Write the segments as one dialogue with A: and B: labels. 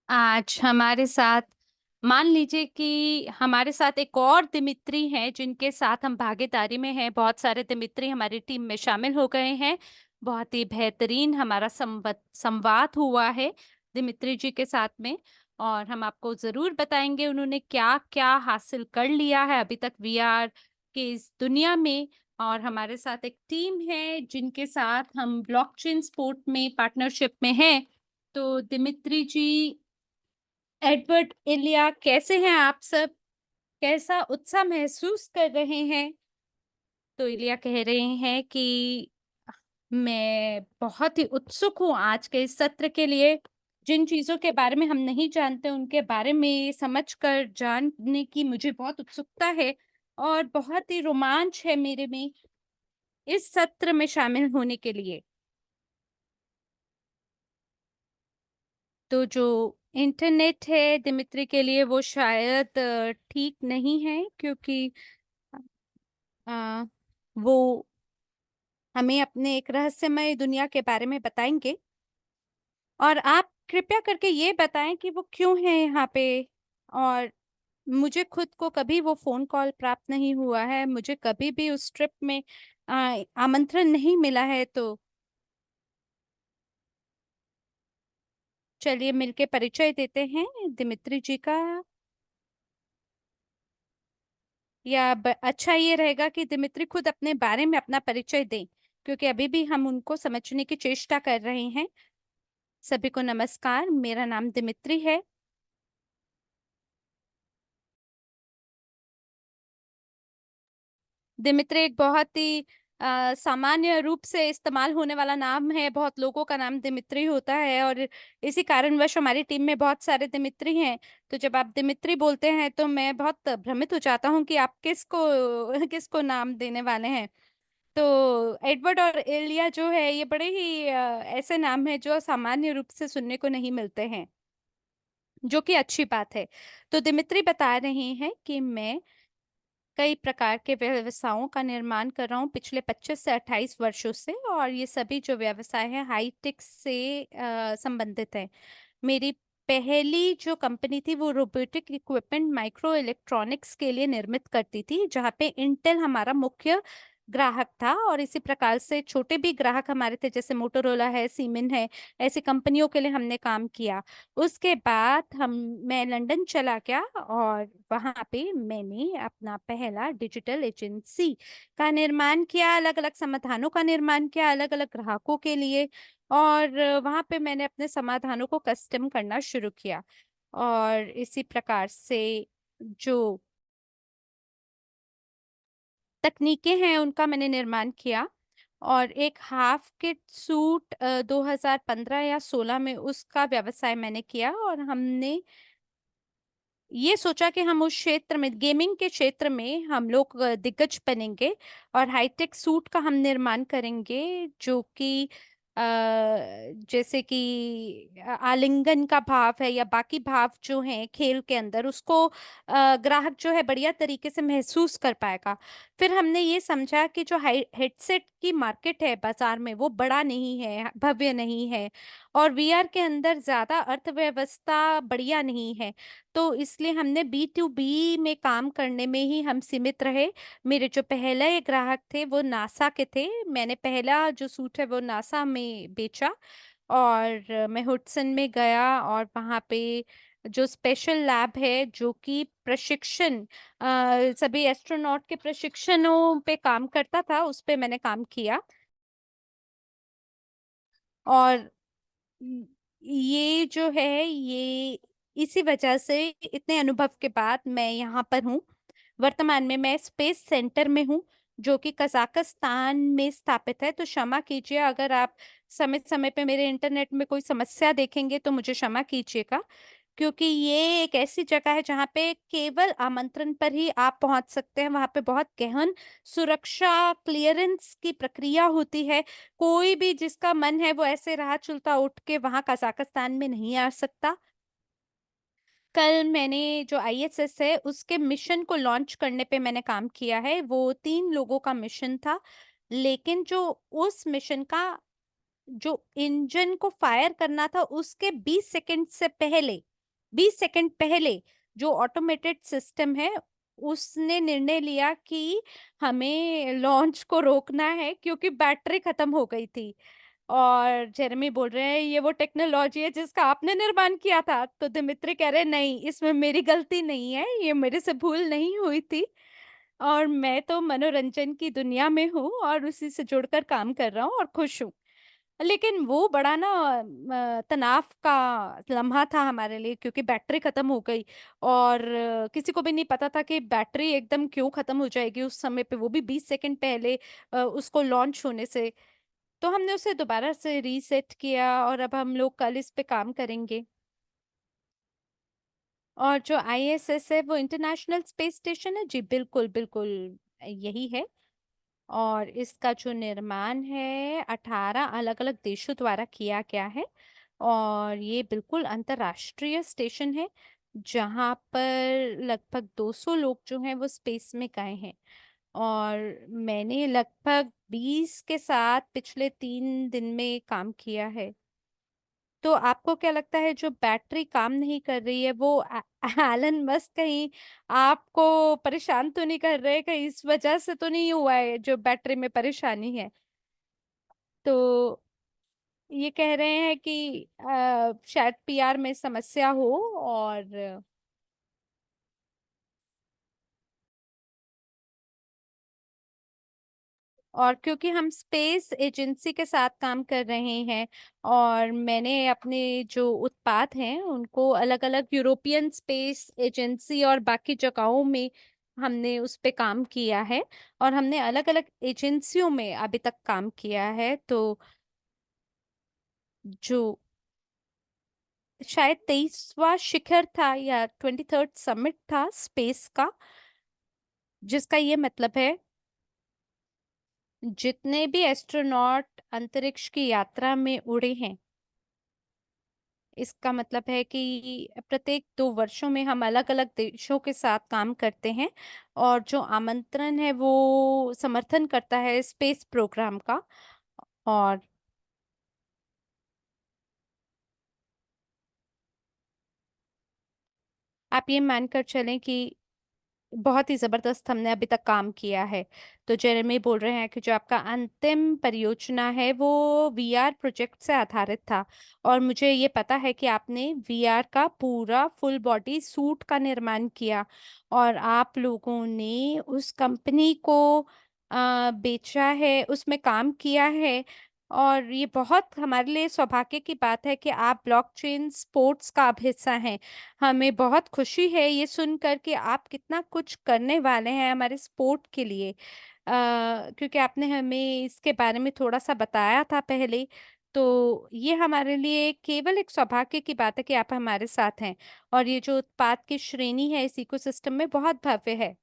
A: आज हमारे साथ मान लीजिए कि हमारे साथ एक और दिमित्री हैं जिनके साथ हम भागीदारी में हैं। बहुत सारे दिमित्री हमारी टीम में शामिल हो गए हैं। बहुत ही बेहतरीन हमारा संवाद हुआ है दिमित्री जी के साथ में। और हम आपको जरूर बताएंगे उन्होंने क्या क्या हासिल कर लिया है अभी तक वीआर के इस दुनिया में। और हमारे साथ एक टीम है जिनके साथ हम ब्लॉकचेन स्पोर्ट में पार्टनरशिप में हैं। तो दिमित्री जी, एडवर्ड, इलिया, कैसे हैं आप सब? कैसा उत्साह महसूस कर रहे हैं? तो इलिया कह रहे हैं कि मैं बहुत ही उत्सुक हूँ आज के इस सत्र के लिए। जिन चीजों के बारे में हम नहीं जानते उनके बारे में समझकर जानने की मुझे बहुत उत्सुकता है और बहुत ही रोमांच है मेरे में इस सत्र में शामिल होने के लिए। तो जो इंटरनेट है दिमित्री के लिए वो शायद ठीक नहीं है, क्योंकि अ, वो हमें अपने एक रहस्यमय दुनिया के बारे में बताएंगे। और आप कृपया करके ये बताएं कि वो क्यों है यहाँ पे। और मुझे खुद को कभी वो फोन कॉल प्राप्त नहीं हुआ है, मुझे कभी भी उस ट्रिप में आमंत्रण नहीं मिला है। तो चलिए मिलके परिचय देते हैं दिमित्री जी का। या अच्छा ये रहेगा कि दिमित्री खुद अपने बारे में अपना परिचय दें, क्योंकि अभी भी हम उनको समझने की चेष्टा कर रहे हैं। सभी को नमस्कार, मेरा नाम दिमित्री है। दिमित्री एक बहुत ही सामान्य रूप से इस्तेमाल होने वाला नाम है। बहुत लोगों का नाम दिमित्री होता है और इसी कारणवश हमारी टीम में बहुत सारे दिमित्री हैं। तो जब आप दिमित्री बोलते हैं तो मैं बहुत भ्रमित हो जाता हूँ कि आप किसको किसको नाम देने वाले हैं। तो एडवर्ड और एलिया जो है ये बड़े ही ऐसे नाम है जो सामान्य रूप से सुनने को नहीं मिलते हैं, जो कि अच्छी बात है। तो दिमित्री बता रहे हैं कि मैं कई प्रकार के व्यवसायों का निर्माण कर रहा हूँ पिछले 25 से 28 वर्षों से, और ये सभी जो व्यवसाय है हाईटेक से संबंधित है। मेरी पहली जो कंपनी थी वो रोबोटिक इक्विपमेंट माइक्रो इलेक्ट्रॉनिक्स के लिए निर्मित करती थी, जहाँ पे इंटेल हमारा मुख्य ग्राहक था। और इसी प्रकार से छोटे भी ग्राहक हमारे थे, जैसे मोटोरोला है, सीमेन है। ऐसी कंपनियों के लिए हमने काम किया। उसके बाद मैं लंदन चला गया और वहां पे मैंने अपना पहला डिजिटल एजेंसी का निर्माण किया, अलग अलग समाधानों का निर्माण किया अलग अलग ग्राहकों के लिए। और वहां पे मैंने अपने समाधानों को कस्टम करना शुरू किया। और इसी प्रकार से जो तकनीकें हैं उनका मैंने निर्माण किया। और एक हाफ किट सूट 2015 या 16 में उसका व्यवसाय मैंने किया। और हमने ये सोचा कि हम उस क्षेत्र में, गेमिंग के क्षेत्र में हम लोग दिग्गज बनेंगे और हाईटेक सूट का हम निर्माण करेंगे, जो कि जैसे कि आलिंगन का भाव है या बाकी भाव जो हैं खेल के अंदर, उसको ग्राहक जो है बढ़िया तरीके से महसूस कर पाएगा। फिर हमने ये समझा कि जो हेडसेट की मार्केट है बाजार में वो बड़ा नहीं है, भव्य नहीं है, और वीआर के अंदर ज्यादा अर्थव्यवस्था बढ़िया नहीं है। तो इसलिए हमने बी टू बी में काम करने में ही हम सीमित रहे। मेरे जो पहले ग्राहक थे वो नासा के थे। मैंने पहला जो सूट है वो नासा में बेचा। और मैं हुडसन में गया और वहाँ पे जो स्पेशल लैब है जो कि प्रशिक्षण सभी एस्ट्रोनॉट के प्रशिक्षणों पे काम करता था, उस पे मैंने काम किया। और ये जो है ये इसी वजह से इतने अनुभव के बाद मैं यहाँ पर हूँ। वर्तमान में मैं स्पेस सेंटर में हूँ, जो कि कजाकिस्तान में स्थापित है। तो क्षमा कीजिए अगर आप समय समय पे मेरे इंटरनेट में कोई समस्या देखेंगे तो मुझे क्षमा कीजिएगा, क्योंकि ये एक ऐसी जगह है जहाँ पे केवल आमंत्रण पर ही आप पहुंच सकते हैं। वहां पे बहुत गहन सुरक्षा क्लियरेंस की प्रक्रिया होती है। कोई भी जिसका मन है वो ऐसे राह चुलता उठ के वहां कजाकिस्तान में नहीं आ सकता। कल मैंने जो आईएसएस है उसके मिशन को लॉन्च करने पे मैंने काम किया है। वो 3 लोगों का मिशन था, लेकिन जो उस मिशन का जो इंजन को फायर करना था उसके 20 सेकंड से पहले 20 सेकंड पहले जो ऑटोमेटेड सिस्टम है उसने निर्णय लिया कि हमें लॉन्च को रोकना है क्योंकि बैटरी खत्म हो गई थी। और जेरेमी बोल रहे हैं ये वो टेक्नोलॉजी है जिसका आपने निर्माण किया था। तो दिमित्री कह रहे हैं नहीं, इसमें मेरी गलती नहीं है, ये मेरे से भूल नहीं हुई थी और मैं तो मनोरंजन की दुनिया में हूँ और उसी से जुड़कर काम कर रहा हूँ और खुश हूँ। लेकिन वो बड़ा ना तनाव का लम्हा था हमारे लिए क्योंकि बैटरी खत्म हो गई और किसी को भी नहीं पता था कि बैटरी एकदम क्यों खत्म हो जाएगी उस समय पे, वो भी 20 सेकंड पहले उसको लॉन्च होने से। तो हमने उसे दोबारा से रीसेट किया और अब हम लोग कल इस पे काम करेंगे। और जो आईएसएस है वो इंटरनेशनल स्पेस स्टेशन है, जी बिल्कुल बिल्कुल यही है। और इसका जो निर्माण है 18 अलग अलग देशों द्वारा किया गया है और ये बिल्कुल अंतर्राष्ट्रीय स्टेशन है जहाँ पर लगभग 200 लोग जो हैं वो स्पेस में गए हैं। और मैंने लगभग 20 के साथ पिछले 3 दिन में काम किया है। तो आपको क्या लगता है जो बैटरी काम नहीं कर रही है वो एलन मस्क कहीं आपको परेशान तो नहीं कर रहे, कहीं इस वजह से तो नहीं हुआ है जो बैटरी में परेशानी है? तो ये कह रहे हैं कि शायद पीआर में समस्या हो। और और क्योंकि हम स्पेस एजेंसी के साथ काम कर रहे हैं और मैंने अपने जो उत्पाद हैं उनको अलग अलग यूरोपियन स्पेस एजेंसी और बाकी जगहों में हमने उस पे काम किया है और हमने अलग अलग एजेंसियों में अभी तक काम किया है। तो जो शायद 23वां शिखर था या 23rd समिट था स्पेस का, जिसका ये मतलब है जितने भी एस्ट्रोनॉट अंतरिक्ष की यात्रा में उड़े हैं, इसका मतलब है कि प्रत्येक 2 वर्षों में हम अलग अलग देशों के साथ काम करते हैं और जो आमंत्रण है वो समर्थन करता है स्पेस प्रोग्राम का। और आप ये मानकर चलें कि बहुत ही जबरदस्त हमने अभी तक काम किया है। तो जेरेमी बोल रहे हैं कि जो आपका अंतिम परियोजना है वो वीआर प्रोजेक्ट से आधारित था और मुझे ये पता है कि आपने वीआर का पूरा फुल बॉडी सूट का निर्माण किया और आप लोगों ने उस कंपनी को बेचा है, उसमें काम किया है। और ये बहुत हमारे लिए सौभाग्य की बात है कि आप ब्लॉकचेन स्पोर्ट्स का अब हिस्सा हैं। हमें बहुत खुशी है ये सुनकर कि आप कितना कुछ करने वाले हैं हमारे स्पोर्ट के लिए, क्योंकि आपने हमें इसके बारे में थोड़ा सा बताया था पहले। तो ये हमारे लिए केवल एक सौभाग्य की बात है कि आप हमारे साथ हैं और ये जो उत्पाद की श्रेणी है इस इकोसिस्टम में बहुत भव्य है।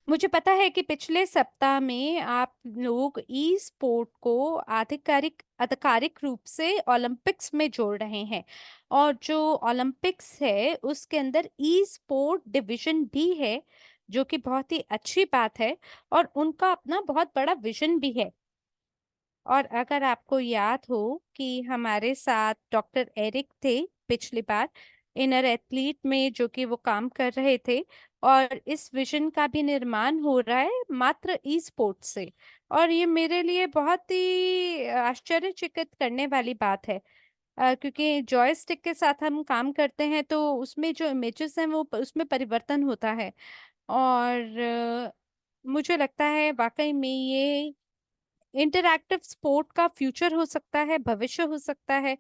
A: मुझे पता है कि पिछले सप्ताह में आप लोग ई स्पोर्ट को आधिकारिक रूप से ओलंपिक्स में जोड़ रहे हैं और जो ओलंपिक्स है उसके अंदर ई स्पोर्ट डिवीजन भी है, जो कि बहुत ही अच्छी बात है और उनका अपना बहुत बड़ा विजन भी है। और अगर आपको याद हो कि हमारे साथ डॉक्टर एरिक थे पिछली बार इनर एथलीट में, जो कि वो काम कर रहे थे और इस विजन का भी निर्माण हो रहा है मात्र ई स्पोर्ट्स से। और ये मेरे लिए बहुत ही आश्चर्यचकित करने वाली बात है, क्योंकि जॉयस्टिक के साथ हम काम करते हैं तो उसमें जो इमेजेस हैं वो उसमें परिवर्तन होता है। और मुझे लगता है वाकई में ये इंटरैक्टिव स्पोर्ट का फ्यूचर हो सकता है, भविष्य हो सकता है।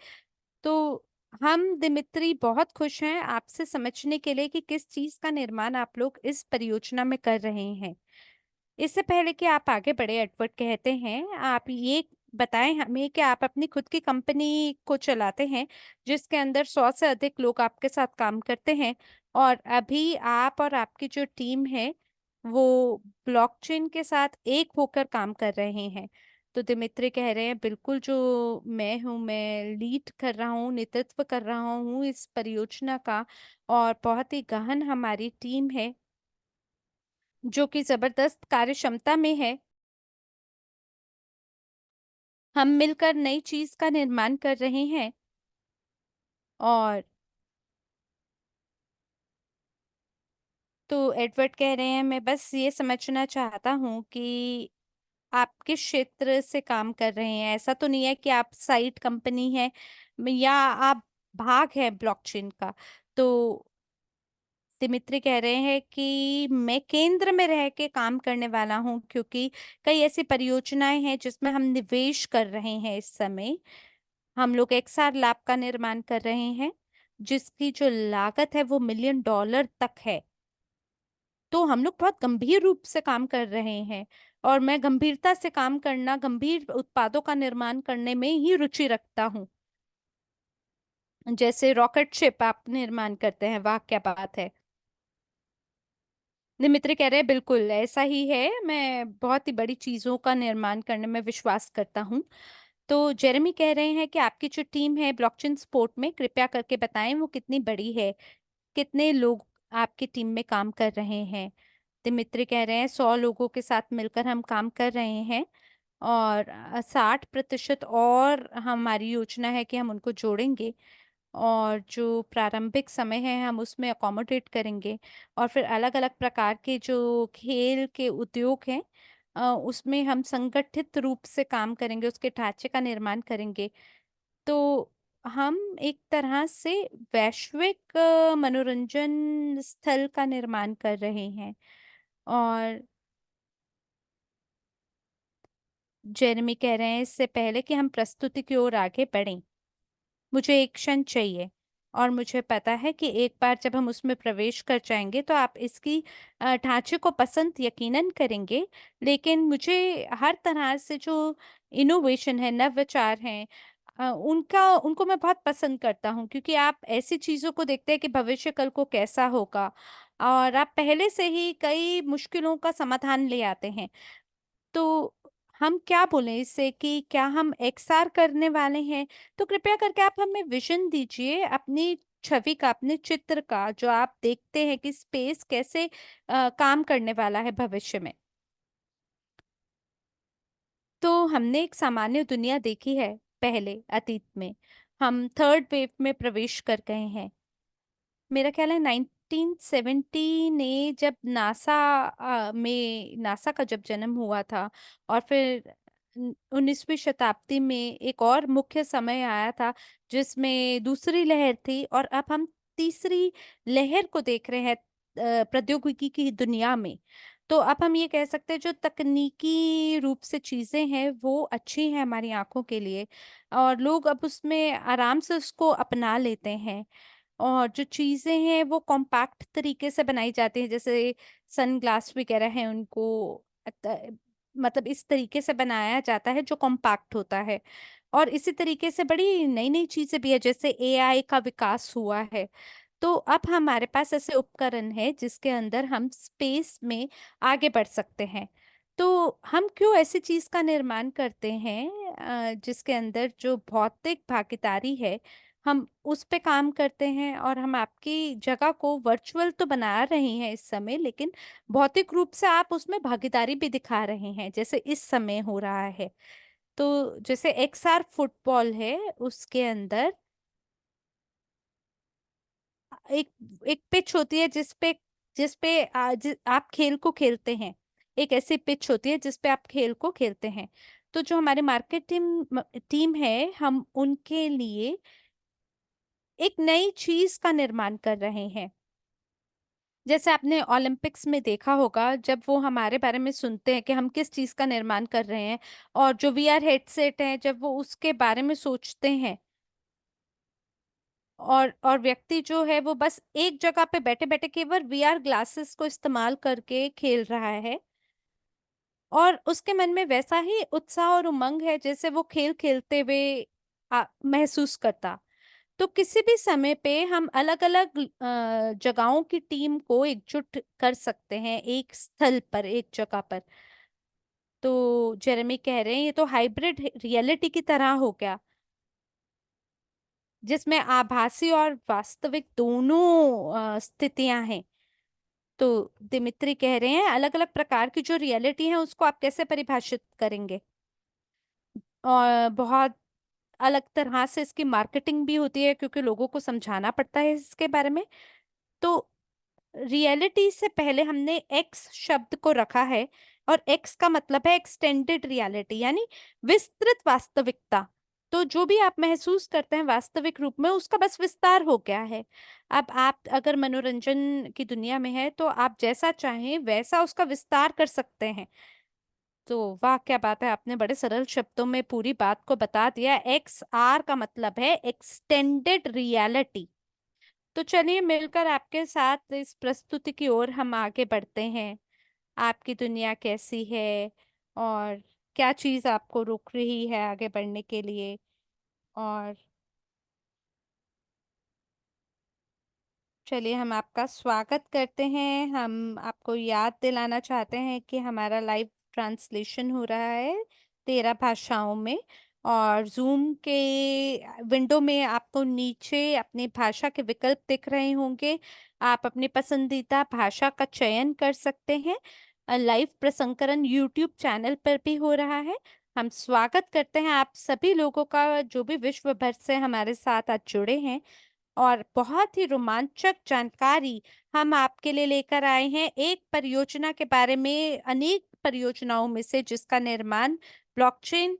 A: तो हम दिमित्री बहुत खुश हैं आपसे समझने के लिए कि किस चीज का निर्माण आप लोग इस परियोजना में कर रहे हैं। इससे पहले कि आप आगे बढ़े एडवर्ड, कहते हैं आप ये बताएं हमें कि आप अपनी खुद की कंपनी को चलाते हैं जिसके अंदर 100 से अधिक लोग आपके साथ काम करते हैं और अभी आप और आपकी जो टीम है वो ब्लॉकचेन के साथ एक होकर काम कर रहे हैं। तो दिमित्री कह रहे हैं बिल्कुल, जो मैं हूँ, मैं लीड कर रहा हूँ, नेतृत्व कर रहा हूँ इस परियोजना का और बहुत ही गहन हमारी टीम है जो कि जबरदस्त कार्य क्षमता में है। हम मिलकर नई चीज का निर्माण कर रहे हैं और तो एडवर्ड कह रहे हैं, मैं बस ये समझना चाहता हूँ कि आप किस क्षेत्र से काम कर रहे हैं। ऐसा तो नहीं है कि आप साइट कंपनी है या आप भाग है ब्लॉकचेन का। तो दिमित्री कह रहे हैं कि मैं केंद्र में रह के काम करने वाला हूँ, क्योंकि कई ऐसी परियोजनाएं हैं जिसमें हम निवेश कर रहे हैं इस समय। हम लोग एक्सआर लैब का निर्माण कर रहे हैं, जिसकी जो लागत है वो $1 million तक है। तो हम लोग बहुत गंभीर रूप से काम कर रहे हैं, और मैं गंभीरता से काम करना, गंभीर उत्पादों का निर्माण करने में ही रुचि रखता हूँ। जैसे रॉकेट शिप आप निर्माण करते हैं, वाह क्या बात है। निमित्र कह रहे हैं बिल्कुल ऐसा ही है, मैं बहुत ही बड़ी चीजों का निर्माण करने में विश्वास करता हूँ। तो जेरेमी कह रहे हैं कि आपकी जो टीम है ब्लॉकचेन सपोर्ट में, कृपया करके बताएं वो कितनी बड़ी है, कितने लोग आपकी टीम में काम कर रहे हैं। दिमित्री कह रहे हैं 100 लोगों के साथ मिलकर हम काम कर रहे हैं, और 60% और हमारी योजना है कि हम उनको जोड़ेंगे, और जो प्रारंभिक समय है हम उसमें अकोमोडेट करेंगे, और फिर अलग अलग प्रकार के जो खेल के उद्योग हैं उसमें हम संगठित रूप से काम करेंगे, उसके ढांचे का निर्माण करेंगे। तो हम एक तरह से वैश्विक मनोरंजन स्थल का निर्माण कर रहे हैं। और जेरेमी कह रहे हैं इससे पहले कि हम प्रस्तुति की ओर आगे बढ़ें, मुझे एक क्षण चाहिए, और मुझे पता है कि एक बार जब हम उसमें प्रवेश कर जाएंगे तो आप इसकी ढांचे को पसंद यकीनन करेंगे। लेकिन मुझे हर तरह से जो इनोवेशन है, नवविचार हैं, उनका उनको मैं बहुत पसंद करता हूँ, क्योंकि आप ऐसी चीजों को देखते हैं कि भविष्य कल को कैसा होगा, और आप पहले से ही कई मुश्किलों का समाधान ले आते हैं। तो हम क्या बोलें इससे कि क्या हम एक्सआर करने वाले हैं? तो कृपया करके आप हमें विजन दीजिए अपनी छवि का, अपने चित्र का, जो आप देखते हैं कि स्पेस कैसे काम करने वाला है भविष्य में। तो हमने एक सामान्य दुनिया देखी है पहले अतीत में, हम थर्ड वेव में प्रवेश कर गए हैं। मेरा ख्याल है 1970 ने जब नासा का जब जन्म हुआ था, और फिर 19वीं शताब्दी में एक और मुख्य समय आया था जिसमें दूसरी लहर थी, और अब हम तीसरी लहर को देख रहे हैं प्रौद्योगिकी की दुनिया में। तो अब हम ये कह सकते हैं जो तकनीकी रूप से चीजें हैं वो अच्छी हैं हमारी आंखों के लिए, और लोग अब उसमें आराम से उसको अपना लेते हैं। और जो चीजें हैं वो कॉम्पैक्ट तरीके से बनाई जाती हैं, जैसे सनग्लास वगैरह हैं उनको मतलब इस तरीके से बनाया जाता है जो कॉम्पैक्ट होता है। और इसी तरीके से बड़ी नई नई चीजें भी है, जैसे एआई का विकास हुआ है। तो अब हमारे पास ऐसे उपकरण है जिसके अंदर हम स्पेस में आगे बढ़ सकते हैं। तो हम क्यों ऐसी चीज का निर्माण करते हैं जिसके अंदर जो भौतिक भागीदारी है, हम उस पे काम करते हैं, और हम आपकी जगह को वर्चुअल तो बना रहे हैं इस समय, लेकिन भौतिक रूप से आप उसमें भागीदारी भी दिखा रहे हैं, जैसे इस समय हो रहा है। तो जैसे एक्सआर फुटबॉल है, उसके अंदर एक एक पिच होती है जिस पे आप खेल को खेलते हैं। एक ऐसी पिच होती है जिस पे आप खेल को खेलते हैं। तो जो हमारे मार्केटिंग टीम है, हम उनके लिए एक नई चीज का निर्माण कर रहे हैं। जैसे आपने ओलंपिक्स में देखा होगा, जब वो हमारे बारे में सुनते हैं कि हम किस चीज का निर्माण कर रहे हैं, और जो वीआर हेडसेट है जब वो उसके बारे में सोचते हैं, और व्यक्ति जो है वो बस एक जगह पे बैठे बैठे केवल वीआर ग्लासेस को इस्तेमाल करके खेल रहा है, और उसके मन में वैसा ही उत्साह और उमंग है जैसे वो खेल खेलते हुए महसूस करता। तो किसी भी समय पे हम अलग अलग जगहों की टीम को एकजुट कर सकते हैं एक स्थल पर, एक जगह पर। तो जेरेमी कह रहे हैं ये तो हाइब्रिड रियलिटी की तरह हो गया, जिसमें आभासी और वास्तविक दोनों स्थितियां हैं। तो दिमित्री कह रहे हैं अलग अलग प्रकार की जो रियलिटी है उसको आप कैसे परिभाषित करेंगे। और बहुत अलग तरह से इसकी मार्केटिंग भी होती है, क्योंकि लोगों को समझाना पड़ता है इसके बारे में। तो रियलिटी से पहले हमने एक्स शब्द को रखा है, और एक्स का मतलब है एक्सटेंडेड रियलिटी, यानी विस्तृत वास्तविकता। तो जो भी आप महसूस करते हैं वास्तविक रूप में, उसका बस विस्तार हो गया है। अब आप अगर मनोरंजन की दुनिया में है तो आप जैसा चाहें वैसा उसका विस्तार कर सकते हैं। तो वाह, क्या बात है, आपने बड़े सरल शब्दों में पूरी बात को बता दिया। एक्स आर का मतलब है एक्सटेंडेड रियलिटी। तो चलिए मिलकर आपके साथ इस प्रस्तुति की ओर हम आगे बढ़ते हैं। आपकी दुनिया कैसी है, और क्या चीज आपको रोक रही है आगे बढ़ने के लिए। और चलिए हम आपका स्वागत करते हैं। हम आपको याद दिलाना चाहते हैं कि हमारा लाइव ट्रांसलेशन हो रहा है 13 भाषाओं में। और जूम के विंडो में आपको नीचे अपनी भाषा के विकल्प दिख रहे होंगे। आप अपनी पसंदीदा भाषा का चयन कर सकते हैं। लाइव प्रसंस्करण यूट्यूब चैनल पर भी हो रहा है। हम स्वागत करते हैं आप सभी लोगों का जो भी विश्व भर से हमारे साथ आज जुड़े हैं। और बहुत ही रोमांचक जानकारी हम आपके लिए लेकर आए हैं, एक परियोजना के बारे में, अनेक परियोजनाओं में से जिसका निर्माण ब्लॉकचेन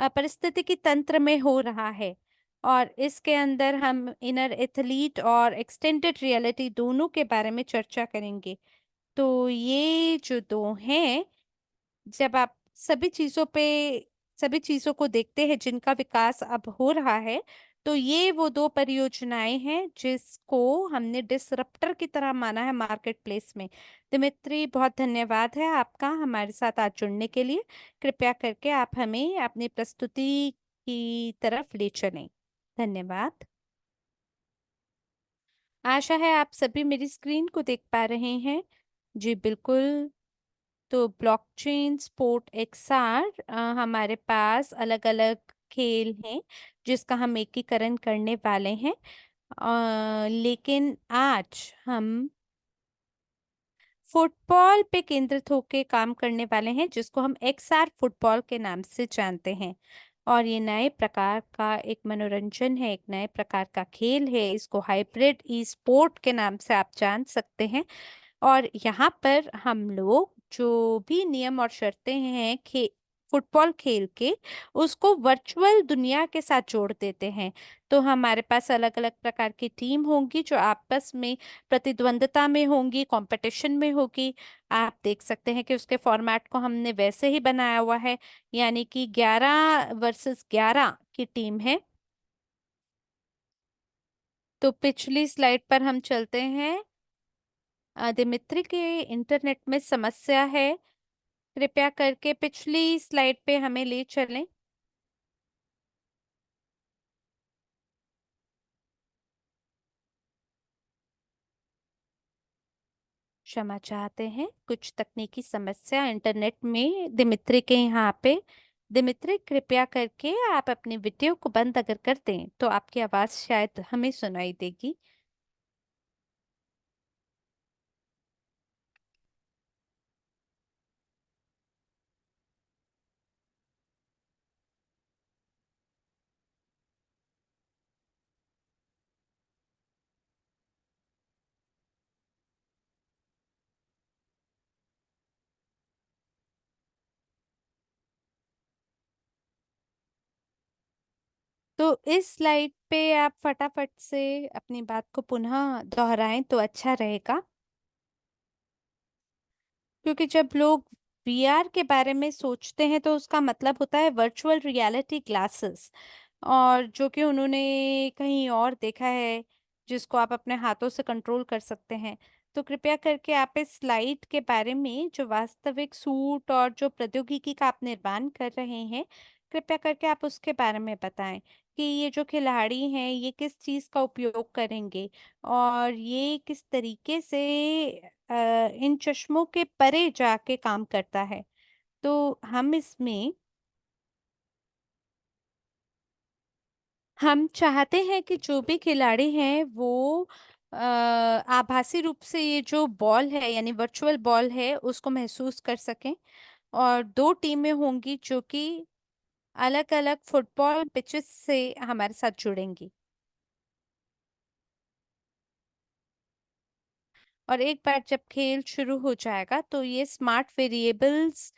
A: पारिस्थितिकी तंत्र में हो रहा है। और इसके अंदर हम इनर एथलीट और एक्सटेंडेड रियलिटी दोनों के बारे में चर्चा करेंगे। तो ये जो दो हैं, जब आप सभी चीजों को देखते हैं जिनका विकास अब हो रहा है, तो ये वो दो परियोजनाएं हैं जिसको हमने डिसरप्टर की तरह माना है मार्केट प्लेस में। दिमित्री, बहुत धन्यवाद है आपका हमारे साथ आज जुड़ने के लिए। कृपया करके आप हमें अपनी प्रस्तुति की तरफ ले चलें। धन्यवाद। आशा है आप सभी मेरी स्क्रीन को देख पा रहे हैं। जी बिल्कुल। तो ब्लॉकचेन स्पोर्ट एक्सआर, हमारे पास अलग अलग खेल हैं जिसका हम एकीकरण करने वाले हैं। लेकिन आज हम फुटबॉल पे केंद्रित होकर काम करने वाले हैं जिसको हम एक्सआर फुटबॉल के नाम से जानते हैं। और ये नए प्रकार का एक मनोरंजन है, एक नए प्रकार का खेल है। इसको हाइब्रिड ई स्पोर्ट के नाम से आप जान सकते हैं। और यहाँ पर हम लोग जो भी नियम और शर्तें हैं फुटबॉल खेल के, उसको वर्चुअल दुनिया के साथ जोड़ देते हैं। तो हमारे पास अलग अलग प्रकार की टीम होंगी जो आपस में प्रतिद्वंदता में होंगी, कंपटीशन में होगी। आप देख सकते हैं कि उसके फॉर्मेट को हमने वैसे ही बनाया हुआ है, यानी कि 11 वर्सेस 11 की टीम है। तो पिछली स्लाइड पर हम चलते हैं। दिमित्री के इंटरनेट में समस्या है, कृपया करके पिछली स्लाइड पे हमें ले चलें। क्षमा चाहते हैं, कुछ तकनीकी समस्या इंटरनेट में दिमित्री के यहाँ पे। दिमित्री, कृपया करके आप अपने वीडियो को बंद अगर कर दें तो आपकी आवाज शायद हमें सुनाई देगी। तो इस स्लाइड पे आप फटाफट से अपनी बात को पुनः दोहराएं तो अच्छा रहेगा। क्योंकि जब लोग वीआर के बारे में सोचते हैं तो उसका मतलब होता है वर्चुअल रियलिटी ग्लासेस, और जो कि उन्होंने कहीं और देखा है, जिसको आप अपने हाथों से कंट्रोल कर सकते हैं। तो कृपया करके आप इस स्लाइड के बारे में, जो वास्तविक सूट और जो प्रौद्योगिकी का आप निर्माण कर रहे हैं, कृपया करके आप उसके बारे में बताएं कि ये जो खिलाड़ी हैं ये किस चीज़ का उपयोग करेंगे, और ये किस तरीके से इन चश्मों के परे जाके काम करता है। तो हम चाहते हैं कि जो भी खिलाड़ी हैं वो आभासी रूप से ये जो बॉल है, यानी वर्चुअल बॉल है, उसको महसूस कर सकें। और दो टीमें होंगी जो कि अलग अलग फुटबॉल पिचेस से हमारे साथ जुड़ेंगी। और एक बार जब खेल शुरू हो जाएगा तो ये स्मार्ट वेरिएबल्स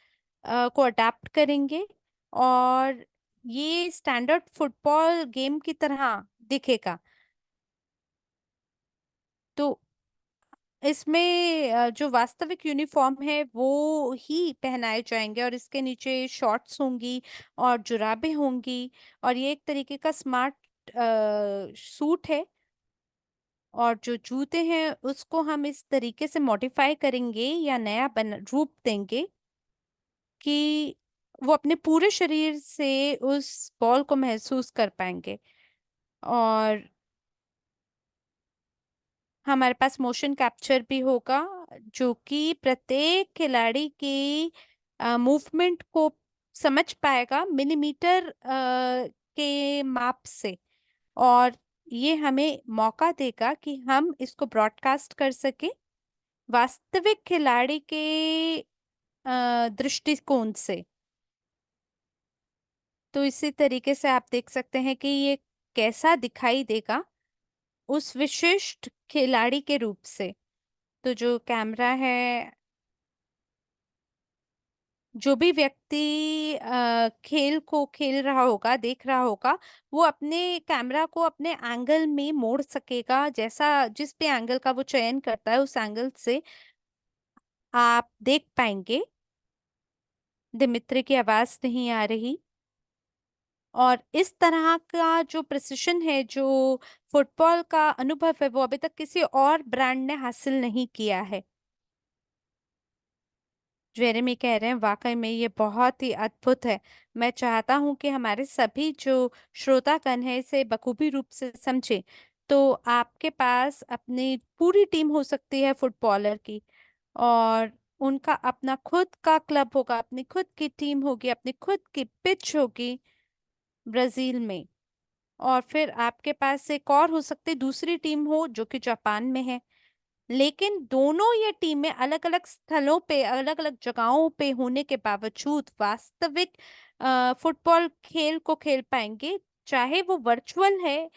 A: को अडेप्ट करेंगे, और ये स्टैंडर्ड फुटबॉल गेम की तरह दिखेगा। तो इसमें जो वास्तविक यूनिफॉर्म है वो ही पहनाए जाएंगे, और इसके नीचे शॉर्ट्स होंगी और जुराबें होंगी, और ये एक तरीके का स्मार्ट सूट है। और जो जूते हैं उसको हम इस तरीके से मॉडिफाई करेंगे या नया बन रूप देंगे कि वो अपने पूरे शरीर से उस बॉल को महसूस कर पाएंगे। और हमारे पास मोशन कैप्चर भी होगा, जो कि प्रत्येक खिलाड़ी की मूवमेंट को समझ पाएगा मिलीमीटर के माप से। और ये हमें मौका देगा कि हम इसको ब्रॉडकास्ट कर सके वास्तविक खिलाड़ी के दृष्टिकोण से। तो इसी तरीके से आप देख सकते हैं कि ये कैसा दिखाई देगा उस विशिष्ट खिलाड़ी के रूप से। तो जो कैमरा है, जो भी व्यक्ति खेल को खेल रहा होगा, देख रहा होगा, वो अपने कैमरा को अपने एंगल में मोड़ सकेगा, जैसा जिस भी एंगल का वो चयन करता है उस एंगल से आप देख पाएंगे। दिमित्री की आवाज नहीं आ रही। और इस तरह का जो प्रिसिशन है, जो फुटबॉल का अनुभव है, वो अभी तक किसी और ब्रांड ने हासिल नहीं किया है। जेरेमी कह रहे हैं वाकई में ये बहुत ही अद्भुत है। मैं चाहता हूं कि हमारे सभी जो श्रोतागण है इसे बखूबी रूप से समझे। तो आपके पास अपनी पूरी टीम हो सकती है फुटबॉलर की, और उनका अपना खुद का क्लब होगा, अपनी खुद की टीम होगी, अपनी खुद की पिच होगी ब्राजील में। और फिर आपके पास एक और हो सकती दूसरी टीम हो जो कि जापान में है। लेकिन दोनों ये टीमें अलग अलग स्थलों पे, अलग अलग जगहों पे होने के बावजूद वास्तविक फुटबॉल खेल को खेल पाएंगे। चाहे वो वर्चुअल है,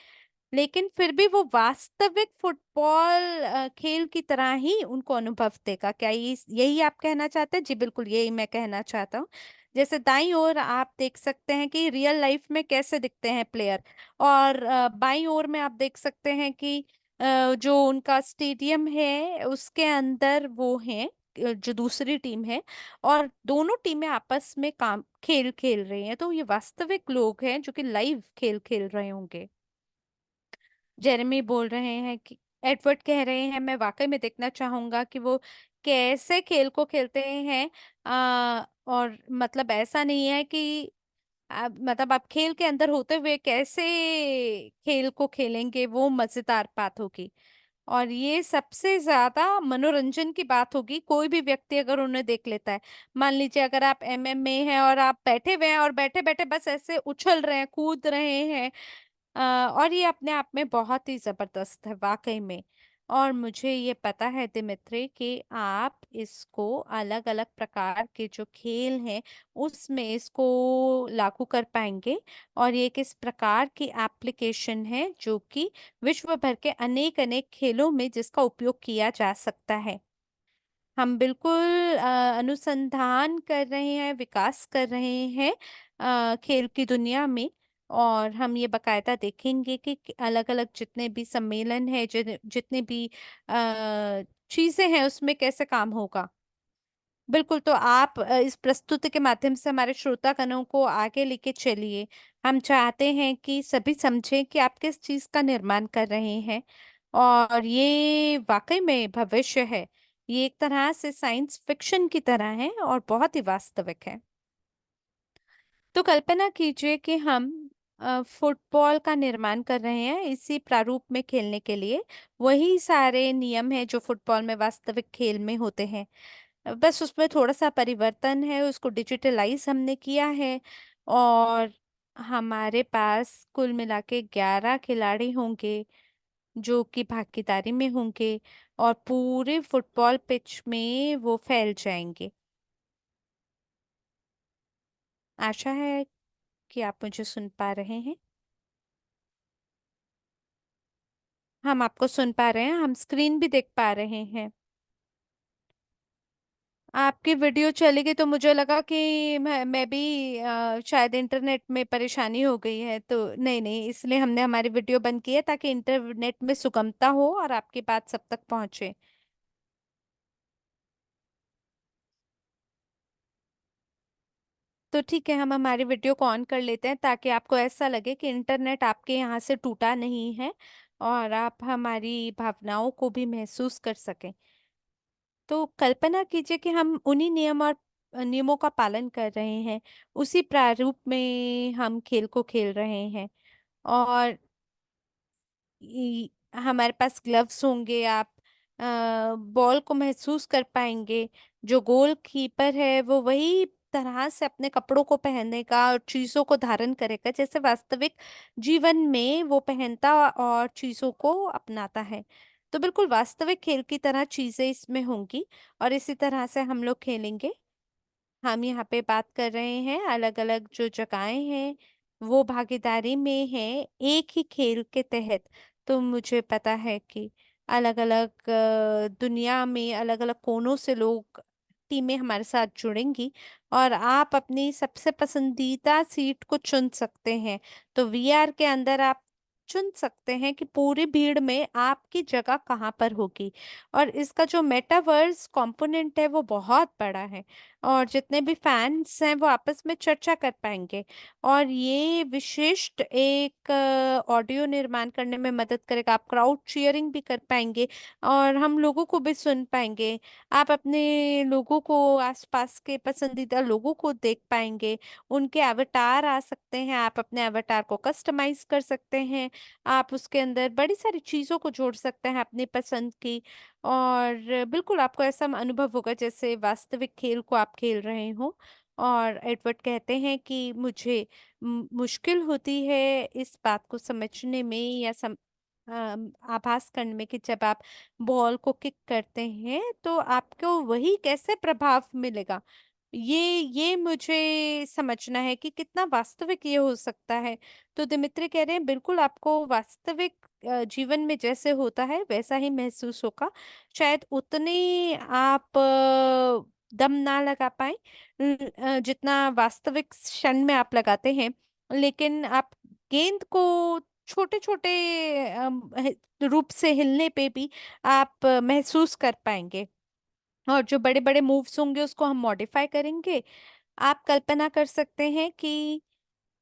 A: लेकिन फिर भी वो वास्तविक फुटबॉल खेल की तरह ही उनको अनुभव देगा। क्या ये यही आप कहना चाहते हैं? जी बिल्कुल, यही मैं कहना चाहता हूँ। जैसे दाईं ओर आप देख सकते हैं कि रियल लाइफ में कैसे दिखते हैं प्लेयर, और बाईं ओर में आप देख सकते हैं कि जो उनका स्टेडियम है उसके अंदर वो है, जो दूसरी टीम है। और दोनों टीमें आपस में काम खेल खेल रही हैं, तो ये वास्तविक लोग हैं जो कि लाइव खेल खेल रहे होंगे। जेरेमी बोल रहे हैं कि एडवर्ड कह रहे हैं मैं वाकई में देखना चाहूंगा कि वो कैसे खेल को खेलते हैं। और मतलब ऐसा नहीं है कि मतलब आप खेल के अंदर होते हुए कैसे खेल को खेलेंगे, वो मजेदार बात होगी। और ये सबसे ज्यादा मनोरंजन की बात होगी कोई भी व्यक्ति अगर उन्हें देख लेता है। मान लीजिए अगर आप एमएमए हैं और आप बैठे हुए हैं और बैठे बैठे बस ऐसे उछल रहे हैं, कूद रहे हैं, और ये अपने आप में बहुत ही जबरदस्त है वाकई में। और मुझे ये पता है दिमित्री कि आप इसको अलग अलग प्रकार के जो खेल हैं उसमें इसको लागू कर पाएंगे। और ये किस प्रकार की एप्लीकेशन है जो कि विश्व भर के अनेक अनेक खेलों में जिसका उपयोग किया जा सकता है। हम बिल्कुल अनुसंधान कर रहे हैं, विकास कर रहे हैं खेल की दुनिया में। और हम ये बकायदा देखेंगे कि अलग अलग जितने भी सम्मेलन है, जितने भी चीजें हैं उसमें कैसे काम होगा। बिल्कुल। तो आप इस प्रस्तुति के माध्यम से हमारे श्रोतागणों को आगे लेके चलिए। हम चाहते हैं कि सभी समझें कि आप किस चीज का निर्माण कर रहे हैं, और ये वाकई में भविष्य है। ये एक तरह से साइंस फिक्शन की तरह है और बहुत ही वास्तविक है। तो कल्पना कीजिए कि हम फुटबॉल का निर्माण कर रहे हैं इसी प्रारूप में खेलने के लिए। वही सारे नियम हैं जो फुटबॉल में वास्तविक खेल में होते हैं, बस उसमें थोड़ा सा परिवर्तन है, उसको डिजिटलाइज हमने किया है। और हमारे पास कुल मिला के 11 खिलाड़ी होंगे जो कि भागीदारी में होंगे, और पूरे फुटबॉल पिच में वो फैल जाएंगे। आशा है कि आप मुझे सुन पा रहे हैं। हम आपको सुन पा रहे हैं, हम स्क्रीन भी देख पा रहे हैं। आपकी वीडियो चली गई तो मुझे लगा कि मैं भी शायद इंटरनेट में परेशानी हो गई है, तो नहीं नहीं, इसलिए हमने हमारी वीडियो बंद की है ताकि इंटरनेट में सुगमता हो और आपकी बात सब तक पहुंचे। तो ठीक है, हम हमारी वीडियो को ऑन कर लेते हैं ताकि आपको ऐसा लगे कि इंटरनेट आपके यहाँ से टूटा नहीं है और आप हमारी भावनाओं को भी महसूस कर सकें। तो कल्पना कीजिए कि हम उन्हीं नियम और नियमों का पालन कर रहे हैं, उसी प्रारूप में हम खेल को खेल रहे हैं। और हमारे पास ग्लव्स होंगे, आप बॉल को महसूस कर पाएंगे। जो गोल कीपर है वो वही तरह से अपने कपड़ों को पहनेगा और चीजों को धारण करेगा जैसे वास्तविक जीवन में वो पहनता और चीजों को अपनाता है। तो बिल्कुल वास्तविक खेल की तरह चीजें इसमें होंगी और इसी तरह से हम लोग खेलेंगे। हम यहाँ पे बात कर रहे हैं अलग अलग जो जगहें हैं वो भागीदारी में है एक ही खेल के तहत। तो मुझे पता है कि अलग अलग दुनिया में अलग अलग कोनों से लोग, टीमें हमारे साथ जुड़ेंगी और आप अपनी सबसे पसंदीदा सीट को चुन सकते हैं। तो वीआर के अंदर आप चुन सकते हैं कि पूरी भीड़ में आपकी जगह कहाँ पर होगी। और इसका जो मेटावर्स कंपोनेंट है वो बहुत बड़ा है और जितने भी फैंस हैं वो आपस में चर्चा कर पाएंगे। और ये विशिष्ट एक ऑडियो निर्माण करने में मदद करेगा, आप क्राउड चीयरिंग भी कर पाएंगे और हम लोगों को भी सुन पाएंगे। आप अपने लोगों को, आसपास के पसंदीदा लोगों को देख पाएंगे। उनके अवतार आ सकते हैं, आप अपने अवतार को कस्टमाइज कर सकते हैं। आप उसके अंदर बड़ी सारी चीजों को जोड़ सकते हैं अपनी पसंद की। और बिल्कुल आपको ऐसा अनुभव होगा जैसे वास्तविक खेल को आप खेल रहे हो। और एडवर्ड कहते हैं कि मुझे मुश्किल होती है इस बात को समझने में या आभास करने में कि जब आप बॉल को किक करते हैं तो आपको वही कैसे प्रभाव मिलेगा। ये मुझे समझना है कि कितना वास्तविक ये हो सकता है। तो दिमित्री कह रहे हैं बिल्कुल आपको वास्तविक जीवन में जैसे होता है वैसा ही महसूस होगा। शायद उतने आप दम ना लगा पाए जितना वास्तविक क्षण में आप लगाते हैं। लेकिन आप गेंद को छोटे छोटे रूप से हिलने पे भी आप महसूस कर पाएंगे। और जो बड़े बड़े मूव्स होंगे उसको हम मॉडिफाई करेंगे। आप कल्पना कर सकते हैं कि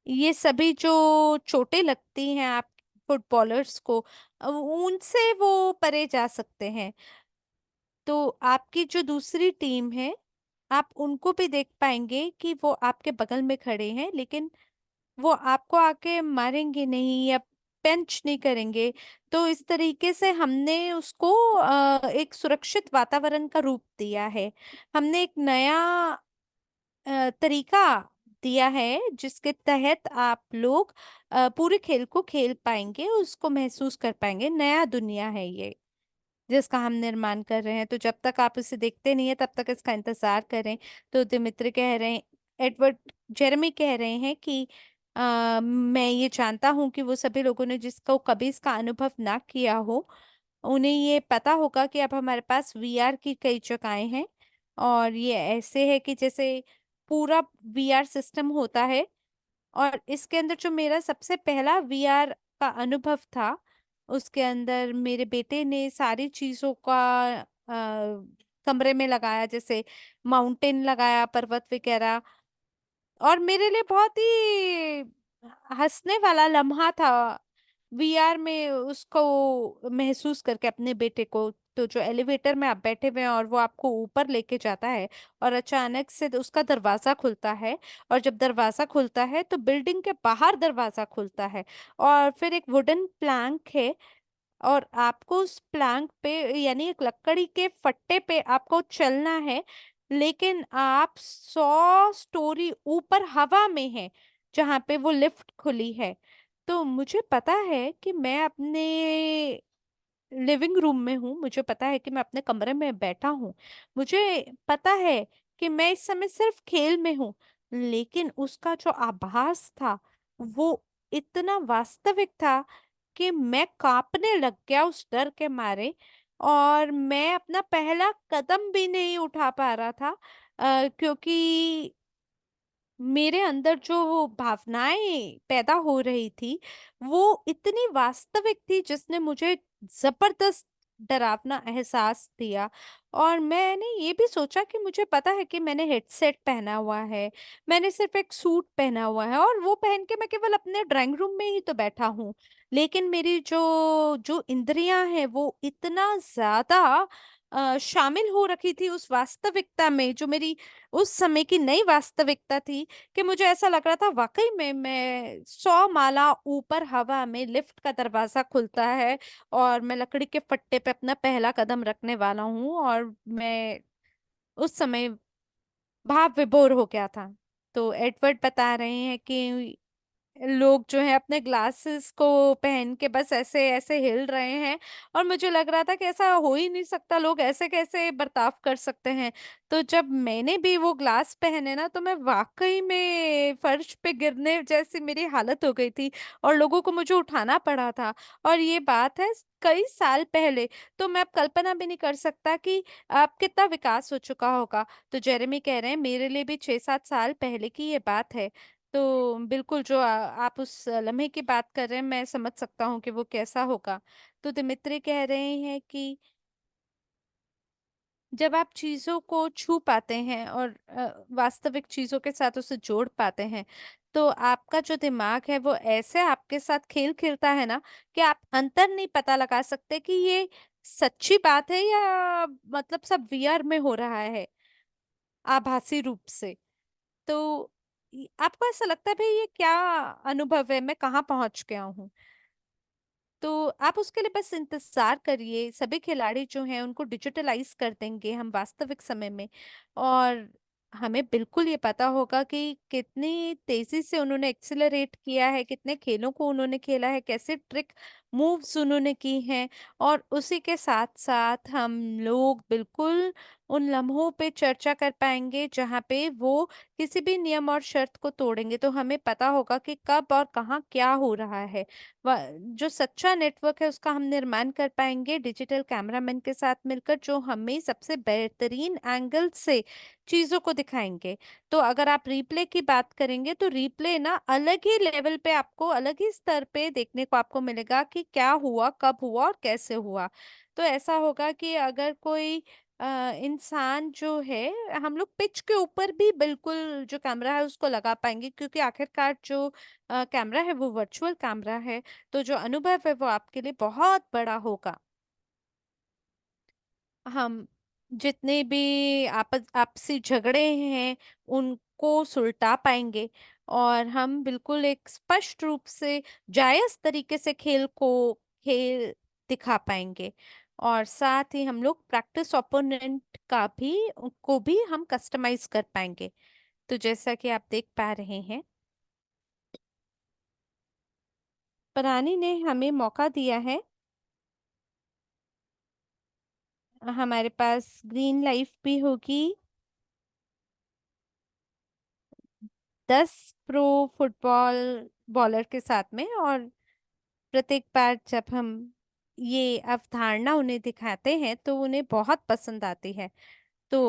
A: ये सभी जो चोटें लगती हैं आप फुटबॉलर्स को, उनसे वो परे जा सकते हैं। तो आपकी जो दूसरी टीम है, आप उनको भी देख पाएंगे कि वो आपके बगल में खड़े हैं लेकिन वो आपको आके मारेंगे नहीं या पेंच नहीं करेंगे। तो इस तरीके से हमने उसको एक सुरक्षित वातावरण का रूप दिया है। हमने एक नया तरीका दिया है जिसके तहत आप लोग पूरे खेल को खेल पाएंगे, उसको महसूस कर पाएंगे। नया दुनिया है ये जिसका हम निर्माण कर रहे हैं। तो जब तक आप इसे देखते नहीं है तब तक इसका इंतजार करें। तो दिमित्री कह रहे हैं, एडवर्ड, जेरेमी कह रहे हैं कि मैं ये जानता हूँ कि वो सभी लोगों ने जिसको कभी इसका अनुभव ना किया हो उन्हें ये पता होगा कि अब हमारे पास वीआर की कई जगहें हैं। और ये ऐसे है कि जैसे पूरा वीआर सिस्टम होता है। और इसके अंदर जो मेरा सबसे पहला वीआर का अनुभव था उसके अंदर मेरे बेटे ने सारी चीजों का कमरे में लगाया, जैसे माउंटेन लगाया, पर्वत वगैरह। और मेरे लिए बहुत ही हंसने वाला लम्हा था वीआर में उसको महसूस करके अपने बेटे को। तो जो एलिवेटर में आप बैठे हुए हैं और वो आपको ऊपर लेके जाता है और अचानक से उसका दरवाजा खुलता है। और जब दरवाजा खुलता है तो बिल्डिंग के बाहर दरवाजा खुलता है और फिर एक वुडन प्लैंक है और आपको उस प्लैंक पे यानी एक लकड़ी के फट्टे पे आपको चलना है। लेकिन आप 100 स्टोरी ऊपर हवा में हैं जहां पे वो लिफ्ट खुली है। तो मुझे पता है कि मैं अपने लिविंग रूम में हूँ, मुझे पता है कि मैं अपने कमरे में बैठा हूँ, मुझे पता है कि मैं इस समय सिर्फ खेल में हूँ। लेकिन उसका जो आभास था वो इतना वास्तविक था कि मैं कांपने लग गया उस डर के मारे। और मैं अपना पहला कदम भी नहीं उठा पा रहा था, क्योंकि मेरे अंदर जो वो भावनाएं पैदा हो रही थी वो इतनी वास्तविक थी, जिसने मुझे जबरदस्त डरावना एहसास दिया। और मैंने ये भी सोचा कि मुझे पता है कि मैंने हेडसेट पहना हुआ है, मैंने सिर्फ एक सूट पहना हुआ है और वो पहन के मैं केवल अपने ड्राइंग रूम में ही तो बैठा हूँ। लेकिन मेरी जो जो इंद्रियां हैं वो इतना ज्यादा शामिल हो रखी थी उस वास्तविकता में, जो मेरी उस समय की नई वास्तविकता थी, कि मुझे ऐसा लग रहा था वाकई में मैं 100 माला ऊपर हवा में लिफ्ट का दरवाजा खुलता है और मैं लकड़ी के फट्टे पे अपना पहला कदम रखने वाला हूँ, और मैं उस समय भाव विभोर हो गया था। तो एडवर्ड बता रहे हैं कि लोग जो है अपने ग्लासेस को पहन के बस ऐसे ऐसे हिल रहे हैं, और मुझे लग रहा था कि ऐसा हो ही नहीं सकता, लोग ऐसे कैसे बर्ताव कर सकते हैं। तो जब मैंने भी वो ग्लास पहने ना, तो मैं वाकई में फर्श पे गिरने जैसी मेरी हालत हो गई थी और लोगों को मुझे उठाना पड़ा था। और ये बात है कई साल पहले। तो मैं अब कल्पना भी नहीं कर सकता कि अब कितना विकास हो चुका होगा। तो जेरेमी कह रहे हैं मेरे लिए भी 6-7 साल पहले की ये बात है। तो बिल्कुल जो आप उस लम्हे की बात कर रहे हैं, मैं समझ सकता हूँ कि वो कैसा होगा। तो दिमित्री कह रहे हैं कि जब आप चीजों को छू पाते हैं और वास्तविक चीजों के साथ उसे जोड़ पाते हैं, तो आपका जो दिमाग है वो ऐसे आपके साथ खेल खेलता है ना, कि आप अंतर नहीं पता लगा सकते कि ये सच्ची बात है या मतलब सब वीआर में हो रहा है, आभासी रूप से। तो आपको ऐसा लगता है भाई ये क्या अनुभव है, मैं कहाँ पहुंच गया हूँ। तो आप उसके लिए बस इंतजार करिए, सभी खिलाड़ी जो हैं उनको डिजिटलाइज कर देंगे हम वास्तविक समय में। और हमें बिल्कुल ये पता होगा कि कितनी तेजी से उन्होंने एक्सेलरेट किया है, कितने खेलों को उन्होंने खेला है, कैसे ट्रिक मूव्स उन्होंने की हैं। और उसी के साथ साथ हम लोग बिल्कुल उन लम्हों पे चर्चा कर पाएंगे जहाँ पे वो किसी भी नियम और शर्त को तोड़ेंगे, तो हमें पता होगा कि कब और कहाँ क्या हो रहा है। जो सच्चा नेटवर्क है उसका हम निर्माण कर पाएंगे डिजिटल कैमरामैन के साथ मिलकर, जो हमें सबसे बेहतरीन एंगल से चीजों को दिखाएंगे। तो अगर आप रिप्ले की बात करेंगे तो रिप्ले ना अलग ही लेवल पे, आपको अलग ही स्तर पे देखने को आपको मिलेगा कि क्या हुआ, कब हुआ और कैसे हुआ। तो ऐसा होगा कि अगर कोई इंसान जो है, हम लोग पिच के ऊपर भी बिल्कुल जो कैमरा है उसको लगा पाएंगे, क्योंकि आखिरकार जो कैमरा है वो वर्चुअल कैमरा है। तो जो अनुभव है वो आपके लिए बहुत बड़ा होगा। हम जितने भी आपसी झगड़े हैं उनको सुलटा पाएंगे, और हम बिल्कुल एक स्पष्ट रूप से जायज तरीके से खेल दिखा पाएंगे। और साथ ही हम लोग प्रैक्टिस ओपोनेंट को भी हम कस्टमाइज कर पाएंगे। तो जैसा कि आप देख पा रहे हैं, परानी ने हमें मौका दिया है। हमारे पास ग्रीन लाइफ भी होगी 10 प्रो फुटबॉल बॉलर के साथ में। और प्रत्येक बार जब हम ये अवधारणा उन्हें दिखाते हैं तो उन्हें बहुत पसंद आती है। तो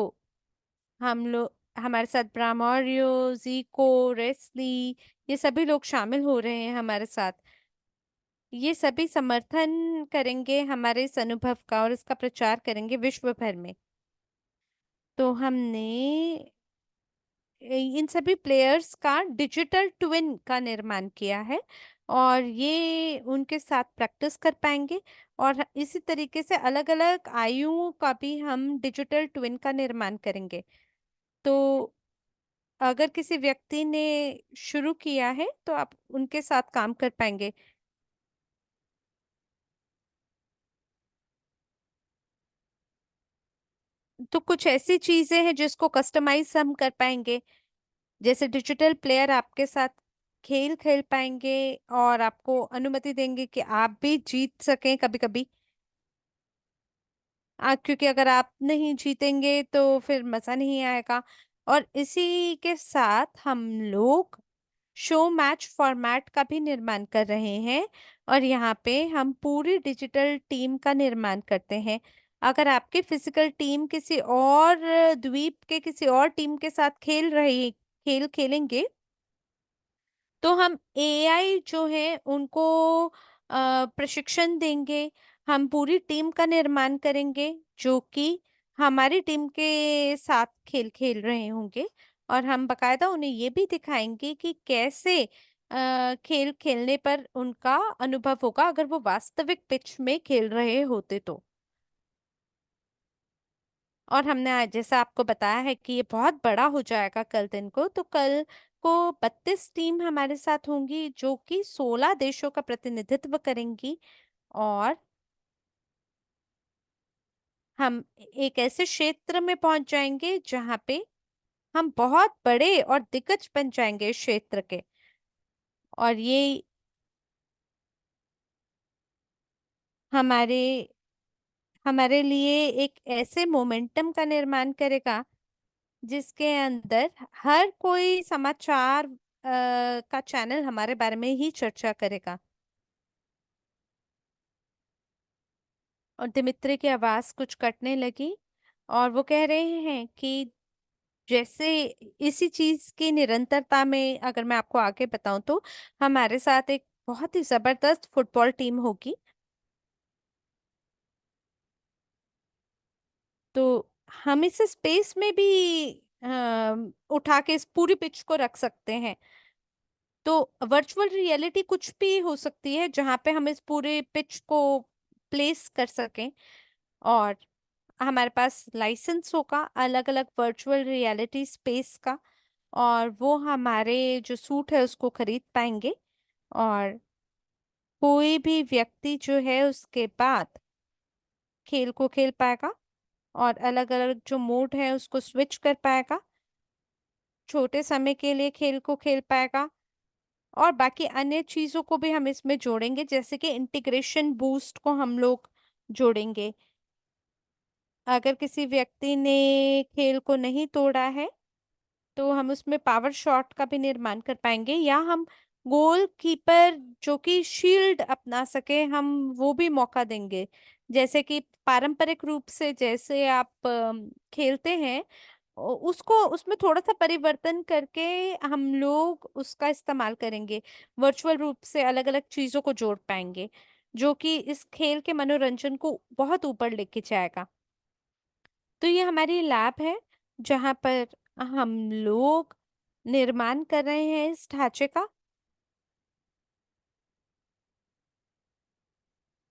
A: हम लोग, हमारे साथ ब्रामोरियो, जीको, रेस्ली, ये सभी लोग शामिल हो रहे हैं हमारे साथ। ये सभी समर्थन करेंगे हमारे इस अनुभव का और इसका प्रचार करेंगे विश्व भर में। तो हमने इन सभी प्लेयर्स का डिजिटल ट्विन का निर्माण किया है, और ये उनके साथ प्रैक्टिस कर पाएंगे। और इसी तरीके से अलग अलग आयुओं का भी हम डिजिटल ट्विन का निर्माण करेंगे। तो अगर किसी व्यक्ति ने शुरू किया है तो आप उनके साथ काम कर पाएंगे। तो कुछ ऐसी चीजें हैं जिसको कस्टमाइज हम कर पाएंगे, जैसे डिजिटल प्लेयर आपके साथ खेल खेल पाएंगे और आपको अनुमति देंगे कि आप भी जीत सकें कभी कभी। क्योंकि अगर आप नहीं जीतेंगे तो फिर मजा नहीं आएगा। और इसी के साथ हम लोग शो मैच फॉर्मेट का भी निर्माण कर रहे हैं, और यहाँ पे हम पूरी डिजिटल टीम का निर्माण करते हैं। अगर आपकी फिजिकल टीम किसी और द्वीप के किसी और टीम के साथ खेल खेलेंगे, तो हम एआई जो है उनको प्रशिक्षण देंगे। हम पूरी टीम का निर्माण करेंगे जो कि हमारी टीम के साथ खेल खेल रहे होंगे। और हम बकायदा उन्हें ये भी दिखाएंगे कि कैसे खेल खेलने पर उनका अनुभव होगा अगर वो वास्तविक पिच में खेल रहे होते तो। और हमने आज जैसा आपको बताया है कि ये बहुत बड़ा हो जाएगा कल दिन को, तो कल को 32 टीम हमारे साथ होंगी जो कि 16 देशों का प्रतिनिधित्व करेंगी। और हम एक ऐसे क्षेत्र में पहुंच जाएंगे जहां पे हम बहुत बड़े और दिग्गज बन जाएंगे इस क्षेत्र के। और ये हमारे हमारे लिए एक ऐसे मोमेंटम का निर्माण करेगा जिसके अंदर हर कोई समाचार का चैनल हमारे बारे में ही चर्चा करेगा। और दिमित्री की आवाज कुछ कटने लगी और वो कह रहे हैं कि जैसे इसी चीज की निरंतरता में अगर मैं आपको आगे बताऊं तो हमारे साथ एक बहुत ही जबरदस्त फुटबॉल टीम होगी। तो हम इसे स्पेस में भी उठा के इस पूरी पिच को रख सकते हैं। तो वर्चुअल रियलिटी कुछ भी हो सकती है जहां पे हम इस पूरे पिच को प्लेस कर सकें। और हमारे पास लाइसेंस होगा अलग अलग वर्चुअल रियलिटी स्पेस का। और वो हमारे जो सूट है उसको खरीद पाएंगे। और कोई भी व्यक्ति जो है उसके बाद खेल को खेल पाएगा और अलग अलग जो मोड है उसको स्विच कर पाएगा, छोटे समय के लिए खेल को खेल पाएगा। और बाकी अन्य चीजों को भी हम इसमें जोड़ेंगे जैसे कि इंटीग्रेशन बूस्ट को हम लोग जोड़ेंगे। अगर किसी व्यक्ति ने खेल को नहीं तोड़ा है तो हम उसमें पावर शॉट का भी निर्माण कर पाएंगे, या हम गोलकीपर जो कि शील्ड अपना सके हम वो भी मौका देंगे। जैसे कि पारंपरिक रूप से जैसे आप खेलते हैं उसको उसमें थोड़ा सा परिवर्तन करके हम लोग उसका इस्तेमाल करेंगे। वर्चुअल रूप से अलग अलग चीजों को जोड़ पाएंगे जो कि इस खेल के मनोरंजन को बहुत ऊपर लेके जाएगा। तो ये हमारी लैब है जहाँ पर हम लोग निर्माण कर रहे हैं इस ढांचे का।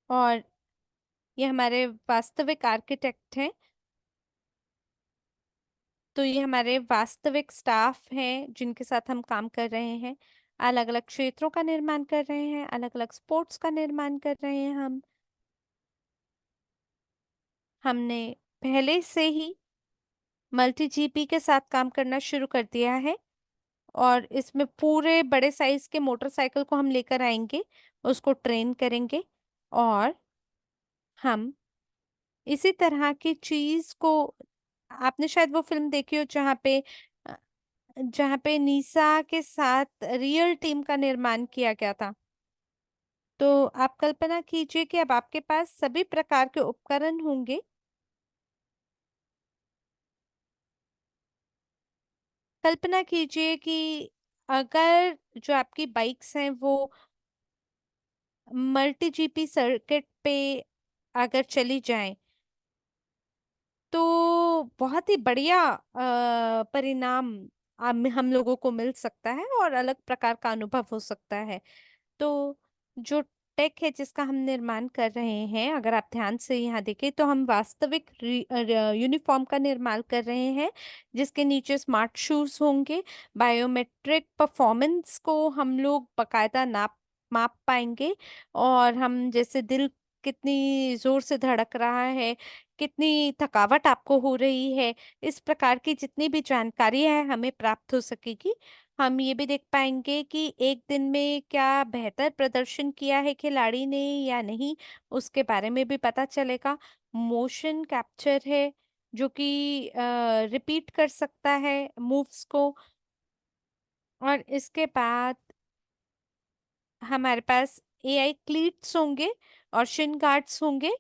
A: और ये हमारे वास्तविक आर्किटेक्ट हैं। तो ये हमारे वास्तविक स्टाफ हैं जिनके साथ हम काम कर रहे हैं। अलग अलग क्षेत्रों का निर्माण कर रहे हैं, अलग अलग स्पोर्ट्स का निर्माण कर रहे हैं हम। हमने पहले से ही मल्टी जीपी के साथ काम करना शुरू कर दिया है। और इसमें पूरे बड़े साइज के मोटरसाइकिल को हम लेकर आएंगे, उसको ट्रेन करेंगे। और हम इसी तरह की चीज को, आपने शायद वो फिल्म देखी हो अ, जहाँ पे निशा के साथ रियल टीम का निर्माण किया गया था। तो आप कल्पना कीजिए कि अब आपके पास सभी प्रकार के उपकरण होंगे। कल्पना कीजिए कि अगर जो आपकी बाइक्स हैं वो मल्टी जीपी सर्किट पे अगर चली जाएं तो बहुत ही बढ़िया परिणाम हम लोगों को मिल सकता है और अलग प्रकार का अनुभव हो सकता है। तो जो टेक है जिसका हम निर्माण कर रहे हैं, अगर आप ध्यान से यहाँ देखें तो हम वास्तविक यूनिफॉर्म का निर्माण कर रहे हैं जिसके नीचे स्मार्ट शूज होंगे। बायोमेट्रिक परफॉर्मेंस को हम लोग बकायदा माप पाएंगे। और हम जैसे दिल कितनी जोर से धड़क रहा है, कितनी थकावट आपको हो रही है, इस प्रकार की जितनी भी जानकारी है हमें प्राप्त हो सकेगी। हम ये भी देख पाएंगे कि एक दिन में क्या बेहतर प्रदर्शन किया है खिलाड़ी ने या नहीं, उसके बारे में भी पता चलेगा। मोशन कैप्चर है जो कि रिपीट कर सकता है मूव्स को। और इसके बाद हमारे पास एआई क्लीट्स होंगे और शिन गार्ड्स होंगे।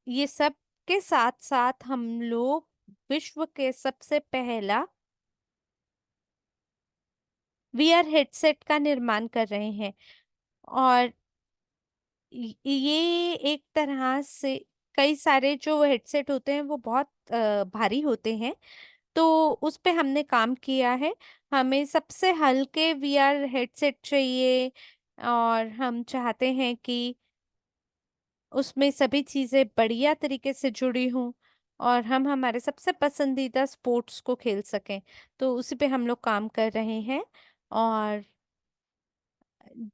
A: ये सब के साथ साथ हम लोग विश्व के सबसे पहला वीआर हेडसेट का निर्माण कर रहे हैं। और ये एक तरह से कई सारे जो हेडसेट होते हैं वो बहुत भारी होते हैं, तो उस पे हमने काम किया है। हमें सबसे हल्के वीआर हेडसेट चाहिए, और हम चाहते हैं कि उसमें सभी चीजें बढ़िया तरीके से जुड़ी हों, और हम हमारे सबसे पसंदीदा स्पोर्ट्स को खेल सकें। तो उसी पे हम लोग काम कर रहे हैं। और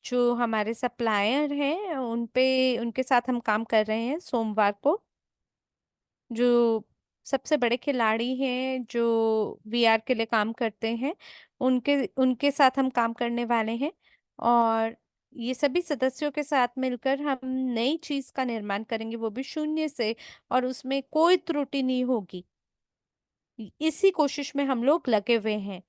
A: जो हमारे सप्लायर हैं उन पे उनके साथ हम काम कर रहे हैं सोमवार को। जो सबसे बड़े खिलाड़ी हैं जो वीआर के लिए काम करते हैं, उनके उनके साथ हम काम करने वाले हैं। और ये सभी सदस्यों के साथ मिलकर हम नई चीज का निर्माण करेंगे, वो भी शून्य से, और उसमें कोई त्रुटि नहीं होगी। इसी कोशिश में हम लोग लगे हुए हैं।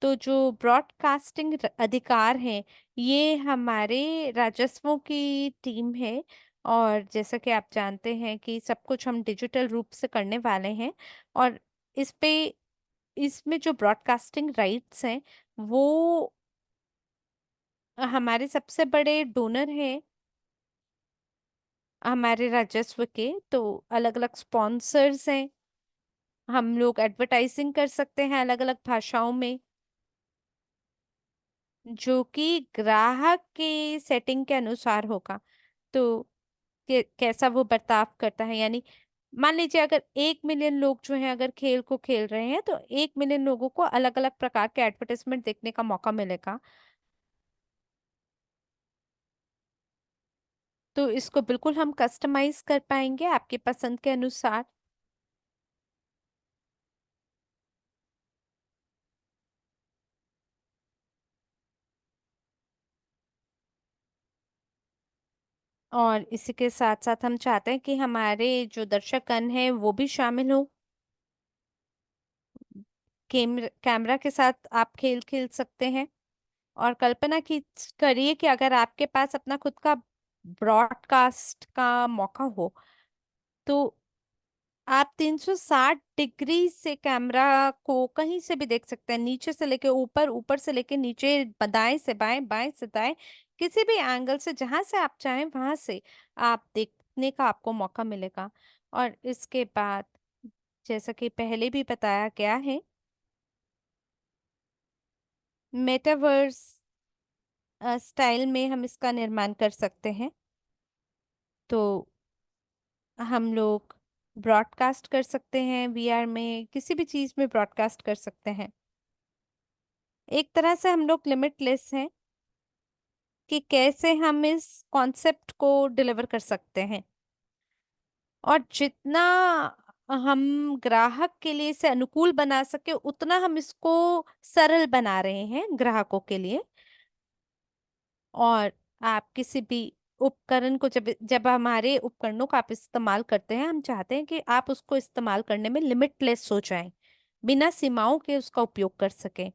A: तो जो ब्रॉडकास्टिंग अधिकार हैं, ये हमारे राजस्वों की टीम है। और जैसा कि आप जानते हैं कि सब कुछ हम डिजिटल रूप से करने वाले हैं। और इस पे इसमें जो ब्रॉडकास्टिंग राइट्स हैं, वो हमारे सबसे बड़े डोनर हैं हमारे राजस्व के। तो अलग अलग स्पॉन्सर्स हैं, हम लोग एडवर्टाइजिंग कर सकते हैं अलग अलग भाषाओं में, जो कि ग्राहक के सेटिंग के अनुसार होगा। तो कैसा वो बर्ताव करता है, यानी मान लीजिए अगर 1 मिलियन लोग जो हैं अगर खेल को खेल रहे हैं, तो 1 मिलियन लोगों को अलग अलग प्रकार के एडवर्टाइजमेंट देखने का मौका मिलेगा। तो इसको बिल्कुल हम कस्टमाइज कर पाएंगे आपके पसंद के अनुसार। और इसी के साथ साथ हम चाहते हैं कि हमारे जो दर्शकगण हैं वो भी शामिल हो। कैमरा के साथ आप खेल खेल सकते हैं। और कल्पना की करिए कि अगर आपके पास अपना खुद का ब्रॉडकास्ट का मौका हो, तो आप 360 डिग्री से कैमरा को कहीं से भी देख सकते हैं, नीचे से लेके ऊपर, ऊपर से लेके नीचे, दाएं से बाएं, बाएं से दाएं, किसी भी एंगल से जहां से आप चाहें वहां से आप देखने का आपको मौका मिलेगा। और इसके बाद जैसा कि पहले भी बताया गया है, मेटावर्स स्टाइल में हम इसका निर्माण कर सकते हैं। तो हम लोग ब्रॉडकास्ट कर सकते हैं वीआर में, किसी भी चीज में ब्रॉडकास्ट कर सकते हैं। एक तरह से हम लोग लिमिटलेस हैं कि कैसे हम इस कॉन्सेप्ट को डिलीवर कर सकते हैं। और जितना हम ग्राहक के लिए इसे अनुकूल बना सके, उतना हम इसको सरल बना रहे हैं ग्राहकों के लिए। और आप किसी भी उपकरण को जब जब हमारे उपकरणों का आप इस्तेमाल करते हैं, हम चाहते हैं कि आप उसको इस्तेमाल करने में लिमिटलेस हो जाएं, बिना सीमाओं के उसका उपयोग कर सकें।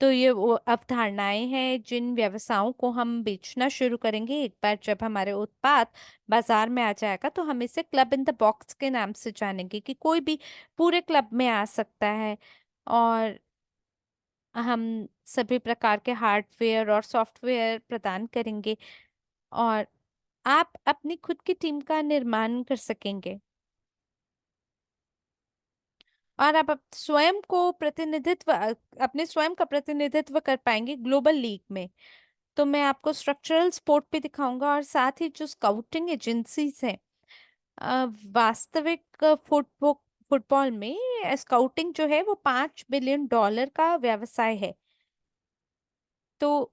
A: तो ये वो अवधारणाएं हैं जिन व्यवसायों को हम बेचना शुरू करेंगे एक बार जब हमारे उत्पाद बाजार में आ जाएगा। तो हम इसे क्लब इन द बॉक्स के नाम से जानेंगे कि कोई भी पूरे क्लब में आ सकता है। और हम सभी प्रकार के हार्डवेयर और सॉफ्टवेयर प्रदान करेंगे, और आप अपनी खुद की टीम का निर्माण कर सकेंगे। और आप स्वयं को प्रतिनिधित्व अपने स्वयं का प्रतिनिधित्व कर पाएंगे ग्लोबल लीग में। तो मैं आपको स्ट्रक्चरल सपोर्ट भी दिखाऊंगा, और साथ ही जो स्काउटिंग एजेंसीज हैं, वास्तविक फुटबॉल में स्काउटिंग जो है वो $5 बिलियन का व्यवसाय है। तो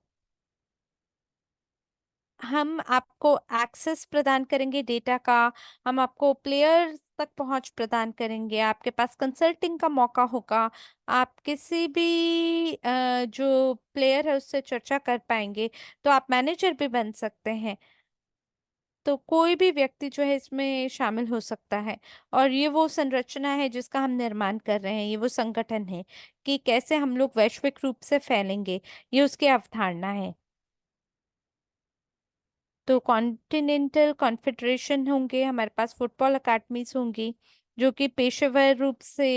A: हम आपको एक्सेस प्रदान करेंगे डेटा का, हम आपको प्लेयर्स तक पहुंच प्रदान करेंगे, आपके पास कंसल्टिंग का मौका होगा, आप किसी भी जो प्लेयर है उससे चर्चा कर पाएंगे। तो आप मैनेजर भी बन सकते हैं। तो कोई भी व्यक्ति जो है इसमें शामिल हो सकता है। और ये वो संरचना है जिसका हम निर्माण कर रहे हैं, ये वो संगठन है कि कैसे हम लोग वैश्विक रूप से फैलेंगे, ये उसकी अवधारणा है। तो कॉन्टिनेंटल कॉन्फेडरेशन होंगे, हमारे पास फुटबॉल अकेडमीज होंगी जो कि पेशेवर रूप से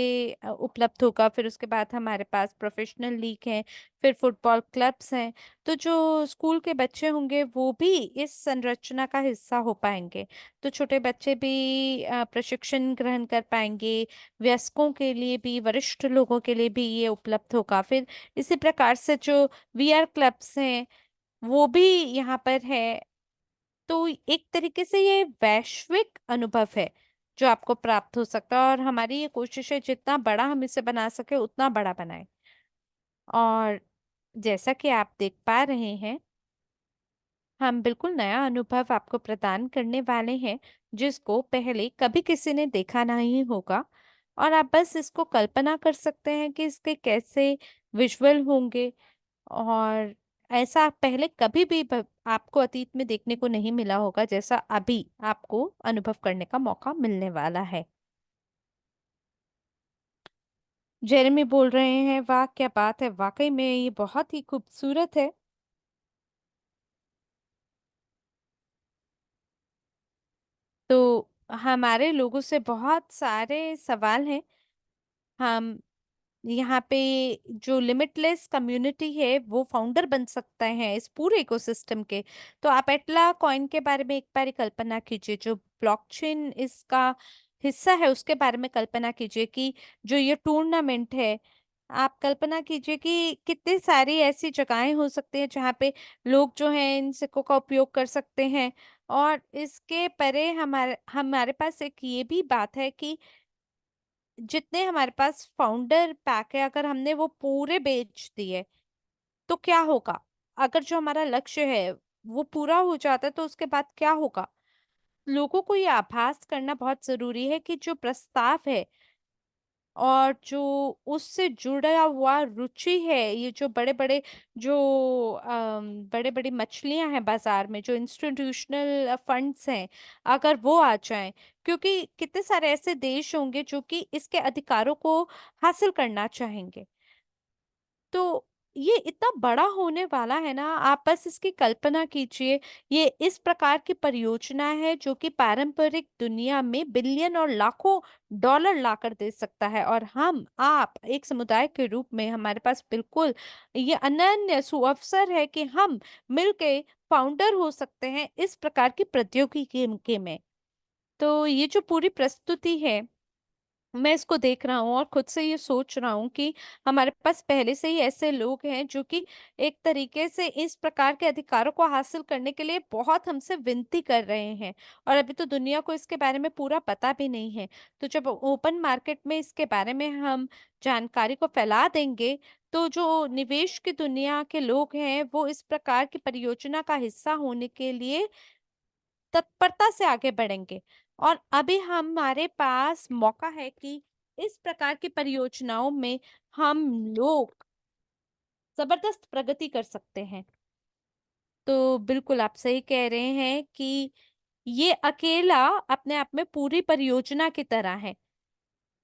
A: उपलब्ध होगा। फिर उसके बाद हमारे पास प्रोफेशनल लीग है, फिर फुटबॉल क्लब्स हैं। तो जो स्कूल के बच्चे होंगे वो भी इस संरचना का हिस्सा हो पाएंगे। तो छोटे बच्चे भी प्रशिक्षण ग्रहण कर पाएंगे, वयस्कों के लिए भी, वरिष्ठ लोगों के लिए भी ये उपलब्ध होगा। फिर इसी प्रकार से जो वीआर क्लब्स हैं वो भी यहाँ पर है। तो एक तरीके से ये वैश्विक अनुभव है जो आपको प्राप्त हो सकता है, और हमारी ये कोशिश है जितना बड़ा हम इसे बना सके उतना बड़ा बनाए। और जैसा कि आप देख पा रहे हैं, हम बिल्कुल नया अनुभव आपको प्रदान करने वाले हैं जिसको पहले कभी किसी ने देखा नहीं होगा। और आप बस इसको कल्पना कर सकते हैं कि इसके कैसे विजुअल होंगे। और ऐसा पहले कभी भी आपको अतीत में देखने को नहीं मिला होगा जैसा अभी आपको अनुभव करने का मौका मिलने वाला है। जेरेमी बोल रहे हैं, वाह क्या बात है, वाकई में ये बहुत ही खूबसूरत है। तो हमारे लोगों से बहुत सारे सवाल हैं। हम यहाँ पे जो लिमिटलेस कम्युनिटी है वो फाउंडर बन सकते हैं इस पूरे इकोसिस्टम के। तो आप एटला कॉइन के बारे में एक बार कल्पना कीजिए, जो ब्लॉकचेन इसका हिस्सा है उसके बारे में कल्पना कीजिए कि जो ये टूर्नामेंट है, आप कल्पना कीजिए कि कितनी सारी ऐसी जगहें हो सकती हैं जहाँ पे लोग जो हैं इन सिक्कों का उपयोग कर सकते हैं। और इसके परे हमारे हमारे पास एक ये भी बात है कि जितने हमारे पास फाउंडर पैक है अगर हमने वो पूरे बेच दिए तो क्या होगा। अगर जो हमारा लक्ष्य है वो पूरा हो जाता है तो उसके बाद क्या होगा। लोगों को ये आभास करना बहुत जरूरी है कि जो प्रस्ताव है और जो उससे जुड़ा हुआ रुचि है, ये जो बड़े बड़े जो बड़े बड़ी मछलियां हैं बाजार में, जो इंस्टीट्यूशनल फंड्स हैं, अगर वो आ जाएं, क्योंकि कितने सारे ऐसे देश होंगे जो कि इसके अधिकारों को हासिल करना चाहेंगे। तो ये इतना बड़ा होने वाला है ना, आप बस इसकी कल्पना कीजिए। ये इस प्रकार की परियोजना है जो कि पारंपरिक दुनिया में बिलियन और लाखों डॉलर लाकर दे सकता है। और हम आप एक समुदाय के रूप में हमारे पास बिल्कुल ये अनन्य सुअवसर है कि हम मिलके फाउंडर हो सकते हैं इस प्रकार की प्रौद्योगिकी में। तो ये जो पूरी प्रस्तुति है, मैं इसको देख रहा हूँ और खुद से ये सोच रहा हूँ कि हमारे पास पहले से ही ऐसे लोग हैं जो कि एक तरीके से इस प्रकार के अधिकारों को हासिल करने के लिए बहुत हमसे विनती कर रहे हैं। और अभी तो दुनिया को इसके बारे में पूरा पता भी नहीं है। तो जब ओपन मार्केट में इसके बारे में हम जानकारी को फैला देंगे तो जो निवेश की दुनिया के लोग हैं वो इस प्रकार की परियोजना का हिस्सा होने के लिए तत्परता से आगे बढ़ेंगे। और अभी हमारे पास मौका है कि इस प्रकार की परियोजनाओं में हम लोग जबरदस्त प्रगति कर सकते हैं। तो बिल्कुल आप सही कह रहे हैं कि ये अकेला अपने आप में पूरी परियोजना की तरह है।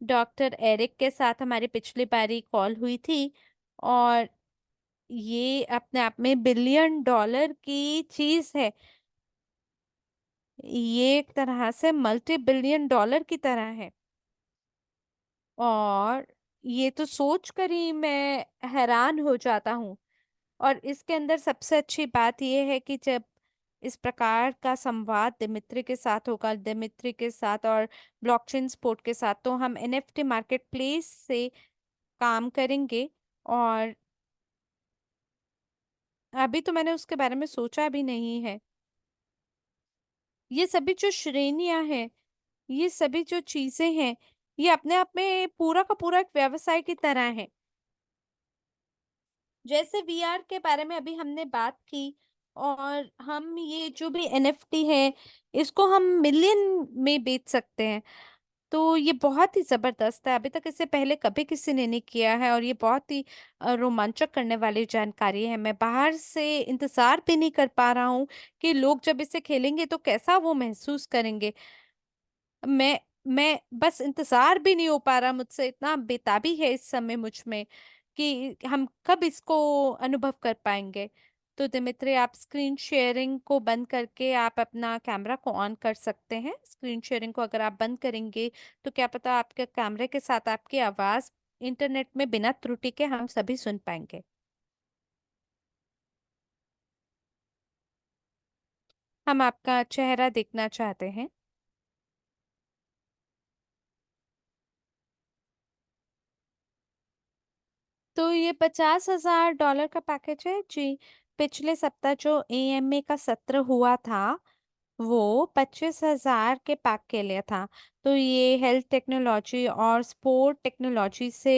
A: डॉक्टर एरिक के साथ हमारी पिछली बारी कॉल हुई थी, और ये अपने आप में बिलियन डॉलर की चीज है। ये एक तरह से मल्टी बिलियन डॉलर की तरह है। और ये तो सोच कर ही मैं हैरान हो जाता हूँ। और इसके अंदर सबसे अच्छी बात यह है कि जब इस प्रकार का संवाद दिमित्री के साथ होगा, दिमित्री के साथ और ब्लॉकचेन स्पोर्ट के साथ, तो हम एनएफटी मार्केट प्लेस से काम करेंगे। और अभी तो मैंने उसके बारे में सोचा भी नहीं है। ये सभी जो श्रेणियां हैं, ये सभी जो चीजें हैं, ये अपने आप में पूरा का पूरा एक व्यवसाय की तरह है। जैसे वीआर के बारे में अभी हमने बात की, और हम ये जो भी एनएफटी है इसको हम मिलियन में बेच सकते हैं। तो ये बहुत ही जबरदस्त है, अभी तक इससे पहले कभी किसी ने नहीं किया है, और ये बहुत ही रोमांचक करने वाली जानकारी है। मैं बाहर से इंतजार भी नहीं कर पा रहा हूँ कि लोग जब इसे खेलेंगे तो कैसा वो महसूस करेंगे। मैं बस इंतजार भी नहीं हो पा रहा मुझसे, इतना बेताबी है इस समय मुझ में कि हम कब इसको अनुभव कर पाएंगे। तो दिमित्री, आप स्क्रीन शेयरिंग को बंद करके आप अपना कैमरा को ऑन कर सकते हैं। स्क्रीन शेयरिंग को अगर आप बंद करेंगे तो क्या पता आपके कैमरे के साथ आपकी आवाज इंटरनेट में बिना त्रुटि के हम सभी सुन पाएंगे। हम आपका चेहरा देखना चाहते हैं। तो ये $50,000 का पैकेज है जी। पिछले सप्ताह जो एएमए का सत्र हुआ था वो 25,000 के पैक के लिए था। तो ये हेल्थ टेक्नोलॉजी और स्पोर्ट टेक्नोलॉजी से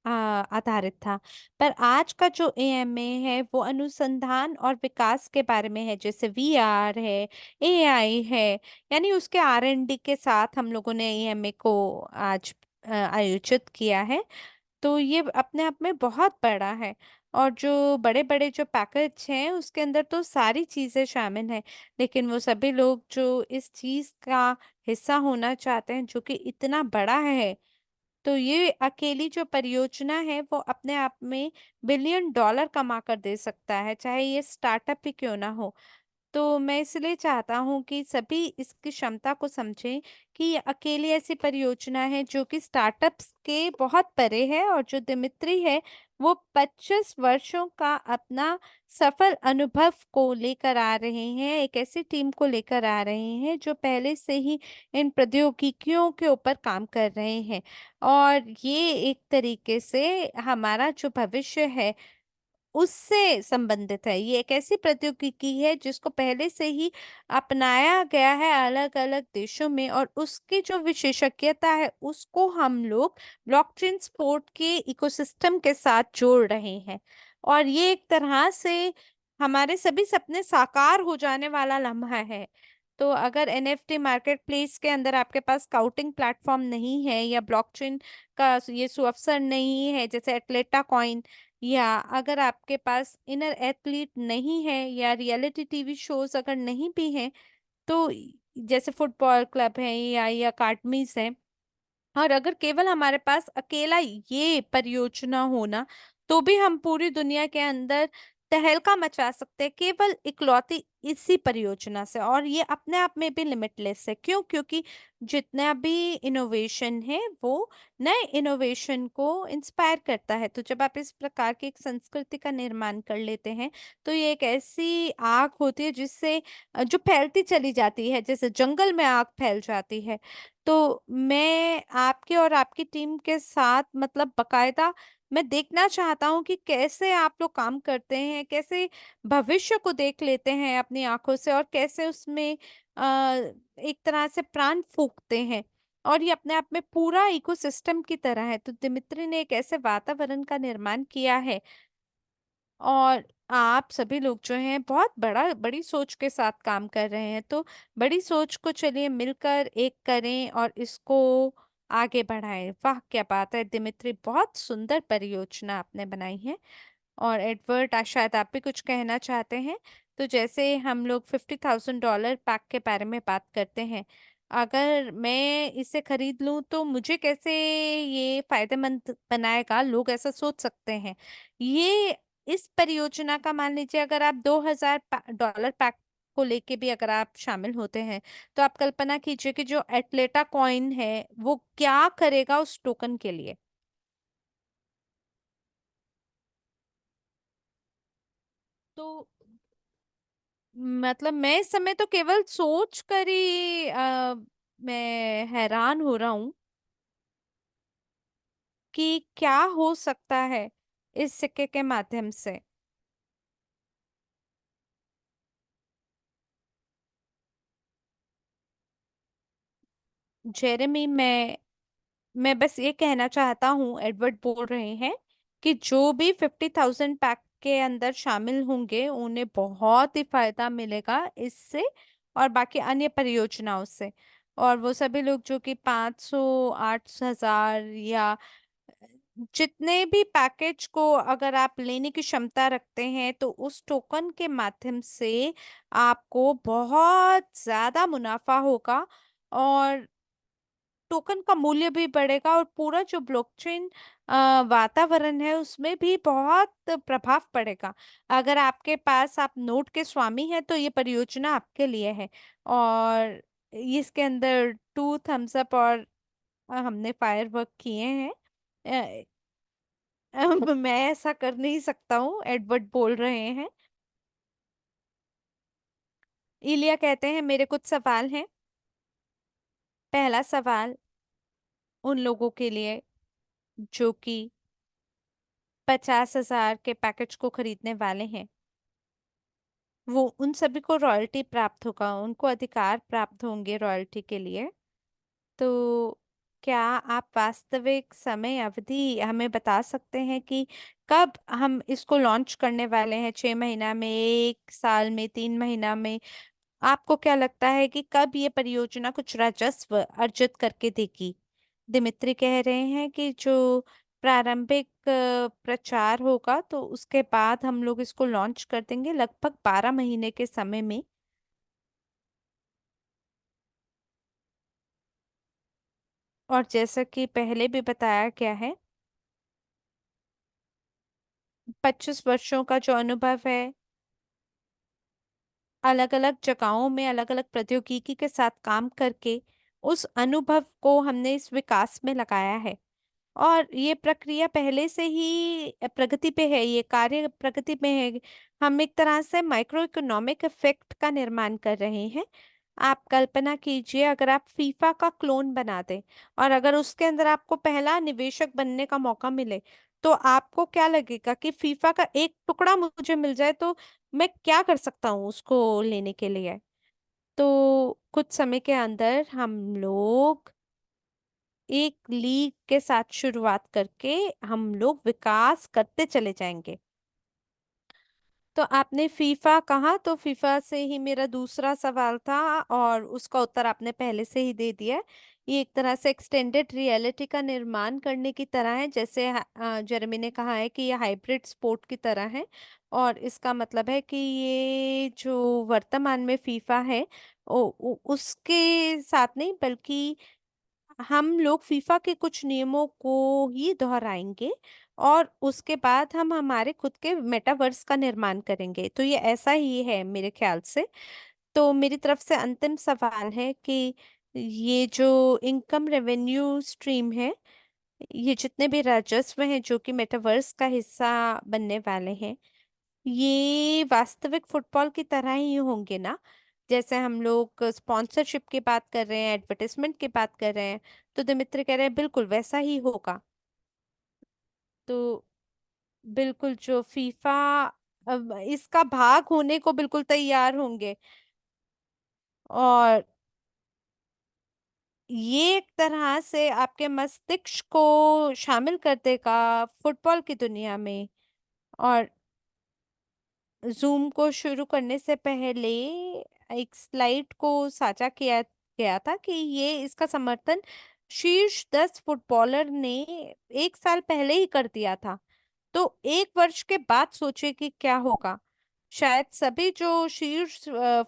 A: आधारित था। पर आज का जो एएमए है वो अनुसंधान और विकास के बारे में है, जैसे वीआर है, एआई है। यानी उसके आरएनडी के साथ हम लोगों ने एएमए को आज आयोजित किया है। तो ये अपने आप में बहुत बड़ा है। और जो बड़े बड़े जो पैकेज हैं उसके अंदर तो सारी चीजें शामिल हैं, लेकिन वो सभी लोग जो इस चीज का हिस्सा होना चाहते हैं जो कि इतना बड़ा है, तो ये अकेली जो परियोजना है वो अपने आप में $1 बिलियन कमा कर दे सकता है, चाहे ये स्टार्टअप ही क्यों ना हो। तो मैं इसलिए चाहता हूँ कि सभी इसकी क्षमता को समझें कि ये अकेली ऐसी परियोजना है जो कि स्टार्टअप्स के बहुत परे है, और जो दिमित्री है वो 25 वर्षों का अपना सफल अनुभव को लेकर आ रहे हैं, एक ऐसी टीम को लेकर आ रहे हैं जो पहले से ही इन प्रौद्योगिकियों के ऊपर काम कर रहे हैं। और ये एक तरीके से हमारा जो भविष्य है उससे संबंधित है। ये एक ऐसी प्रौद्योगिकी है जिसको पहले से ही अपनाया गया है अलग अलग देशों में, और उसकी जो विशेषज्ञता है उसको हम लोग ब्लॉकचेन स्पोर्ट के इकोसिस्टम के साथ जोड़ रहे हैं। और ये एक तरह से हमारे सभी सपने साकार हो जाने वाला लम्हा है। तो अगर एनएफटी मार्केट प्लेस के अंदर आपके पास स्काउटिंग प्लेटफॉर्म नहीं है, या ब्लॉकचेन का ये सुअवसर नहीं है जैसे एटलेटा कॉइन, या अगर आपके पास इनर एथलीट नहीं है, या रियलिटी टीवी शोज अगर नहीं भी हैं, तो जैसे फुटबॉल क्लब है या अकाडमीज हैं, और अगर केवल हमारे पास अकेला ये परियोजना होना, तो भी हम पूरी दुनिया के अंदर तहलका मचा सकते हैं केवल इकलौती इसी परियोजना से। और ये अपने आप में भी लिमिटलेस है। क्यों? क्योंकि जितना भी इनोवेशन है वो नए इनोवेशन को इंस्पायर करता है। तो जब आप इस प्रकार की एक संस्कृति का निर्माण कर लेते हैं, तो ये एक ऐसी आग होती है जिससे जो फैलती चली जाती है, जैसे जंगल में आग फैल जाती है। तो मैं आपके और आपकी टीम के साथ मतलब बकायदा मैं देखना चाहता हूँ कि कैसे आप लोग काम करते हैं, कैसे भविष्य को देख लेते हैं अपनी आंखों से, और कैसे उसमें एक तरह से प्राण फूंकते हैं। और ये अपने आप में पूरा इकोसिस्टम की तरह है। तो दिमित्री ने एक ऐसे वातावरण का निर्माण किया है, और आप सभी लोग जो हैं बहुत बड़ी सोच के साथ काम कर रहे हैं। तो बड़ी सोच को चलिए मिलकर एक करें और इसको आगे बढ़ाएं। वाह, क्या बात है दिमित्री, बहुत सुंदर परियोजना आपने बनाई है। और एडवर्ड, शायद आप भी कुछ कहना चाहते हैं। तो जैसे हम लोग $50,000 पैक के बारे में बात करते हैं, अगर मैं इसे खरीद लूं तो मुझे कैसे ये फायदेमंद बनाएगा, लोग ऐसा सोच सकते हैं। ये इस परियोजना का मान लीजिए अगर आप $2,000 पैक को लेके भी अगर आप शामिल होते हैं, तो आप कल्पना कीजिए कि जो एटलेटा कॉइन है वो क्या करेगा उस टोकन के लिए। तो मतलब मैं इस समय तो केवल सोच कर ही मैं हैरान हो रहा हूँ कि क्या हो सकता है इस सिक्के के माध्यम से। जेरेमी, मैं बस ये कहना चाहता हूँ, एडवर्ड बोल रहे हैं कि जो भी 50,000 पैक के अंदर शामिल होंगे उन्हें बहुत ही फायदा मिलेगा इससे, और बाकी अन्य परियोजनाओं से। और वो सभी लोग जो कि 500, 8,000 या जितने भी पैकेज को अगर आप लेने की क्षमता रखते हैं, तो उस टोकन के माध्यम से आपको बहुत ज्यादा मुनाफा होगा। और टोकन का मूल्य भी बढ़ेगा और पूरा जो ब्लॉकचेन वातावरण है उसमें भी बहुत प्रभाव पड़ेगा। अगर आपके पास आप नोट के स्वामी हैं तो ये परियोजना आपके लिए है। और इसके अंदर 2 थम्स अप और हमने फायर वर्क किए हैं। मैं ऐसा कर नहीं सकता हूँ, एडवर्ड बोल रहे हैं। इलिया कहते हैं मेरे कुछ सवाल हैं। पहला सवाल उन लोगों के लिए जो कि 50,000 के पैकेज को खरीदने वाले हैं, वो उन सभी को रॉयल्टी प्राप्त होगा, उनको अधिकार प्राप्त होंगे रॉयल्टी के लिए। तो क्या आप वास्तविक समय अवधि हमें बता सकते हैं कि कब हम इसको लॉन्च करने वाले हैं? 6 महीना में, 1 साल में, 3 महीना में? आपको क्या लगता है कि कब ये परियोजना कुछ राजस्व अर्जित करके देगी? दिमित्री कह रहे हैं कि जो प्रारंभिक प्रचार होगा तो उसके बाद हम लोग इसको लॉन्च कर देंगे लगभग 12 महीने के समय में। और जैसा कि पहले भी बताया गया है, 25 वर्षों का जो अनुभव है, अलग अलग जगहों में अलग अलग प्रौद्योगिकी के साथ काम करके उस अनुभव को हमने इस विकास में लगाया है। और ये प्रक्रिया पहले से ही प्रगति पे है, ये कार्य प्रगति पे है। हम एक तरह से माइक्रो इकोनॉमिक इफेक्ट का निर्माण कर रहे हैं। आप कल्पना कीजिए अगर आप फीफा का क्लोन बना दें और अगर उसके अंदर आपको पहला निवेशक बनने का मौका मिले, तो आपको क्या लगेगा कि फीफा का एक टुकड़ा मुझे मिल जाए तो मैं क्या कर सकता हूँ उसको लेने के लिए। तो कुछ समय के अंदर हम लोग एक लीग के साथ शुरुआत करके हम लोग विकास करते चले जाएंगे। तो आपने फीफा कहा तो फीफा से ही मेरा दूसरा सवाल था और उसका उत्तर आपने पहले से ही दे दिया है। ये एक तरह से एक्सटेंडेड रियलिटी का निर्माण करने की तरह है, जैसे जेरेमी ने कहा है कि ये हाइब्रिड स्पोर्ट की तरह है। और इसका मतलब है कि ये जो वर्तमान में फीफा है उसके साथ नहीं, बल्कि हम लोग फीफा के कुछ नियमों को ही दोहराएंगे और उसके बाद हम हमारे खुद के मेटावर्स का निर्माण करेंगे। तो ये ऐसा ही है मेरे ख्याल से। तो मेरी तरफ से अंतिम सवाल है कि ये जो इनकम रेवेन्यू स्ट्रीम है, ये जितने भी राजस्व हैं जो कि मेटावर्स का हिस्सा बनने वाले हैं, ये वास्तविक फुटबॉल की तरह ही होंगे ना? जैसे हम लोग स्पॉन्सरशिप की बात कर रहे हैं, एडवर्टाइजमेंट की बात कर रहे हैं, तो दिमित्री कह रहे हैं बिल्कुल वैसा ही होगा। तो बिल्कुल जो फीफा अब इसका भाग होने को बिल्कुल तैयार होंगे। और ये एक तरह से आपके मस्तिष्क को शामिल कर देगा फुटबॉल की दुनिया में। और जूम को शुरू करने से पहले एक स्लाइड को साझा किया गया था कि ये इसका समर्थन शीर्ष 10 फुटबॉलर ने 1 साल पहले ही कर दिया था। तो 1 वर्ष के बाद सोचिए कि क्या होगा। शायद सभी जो शीर्ष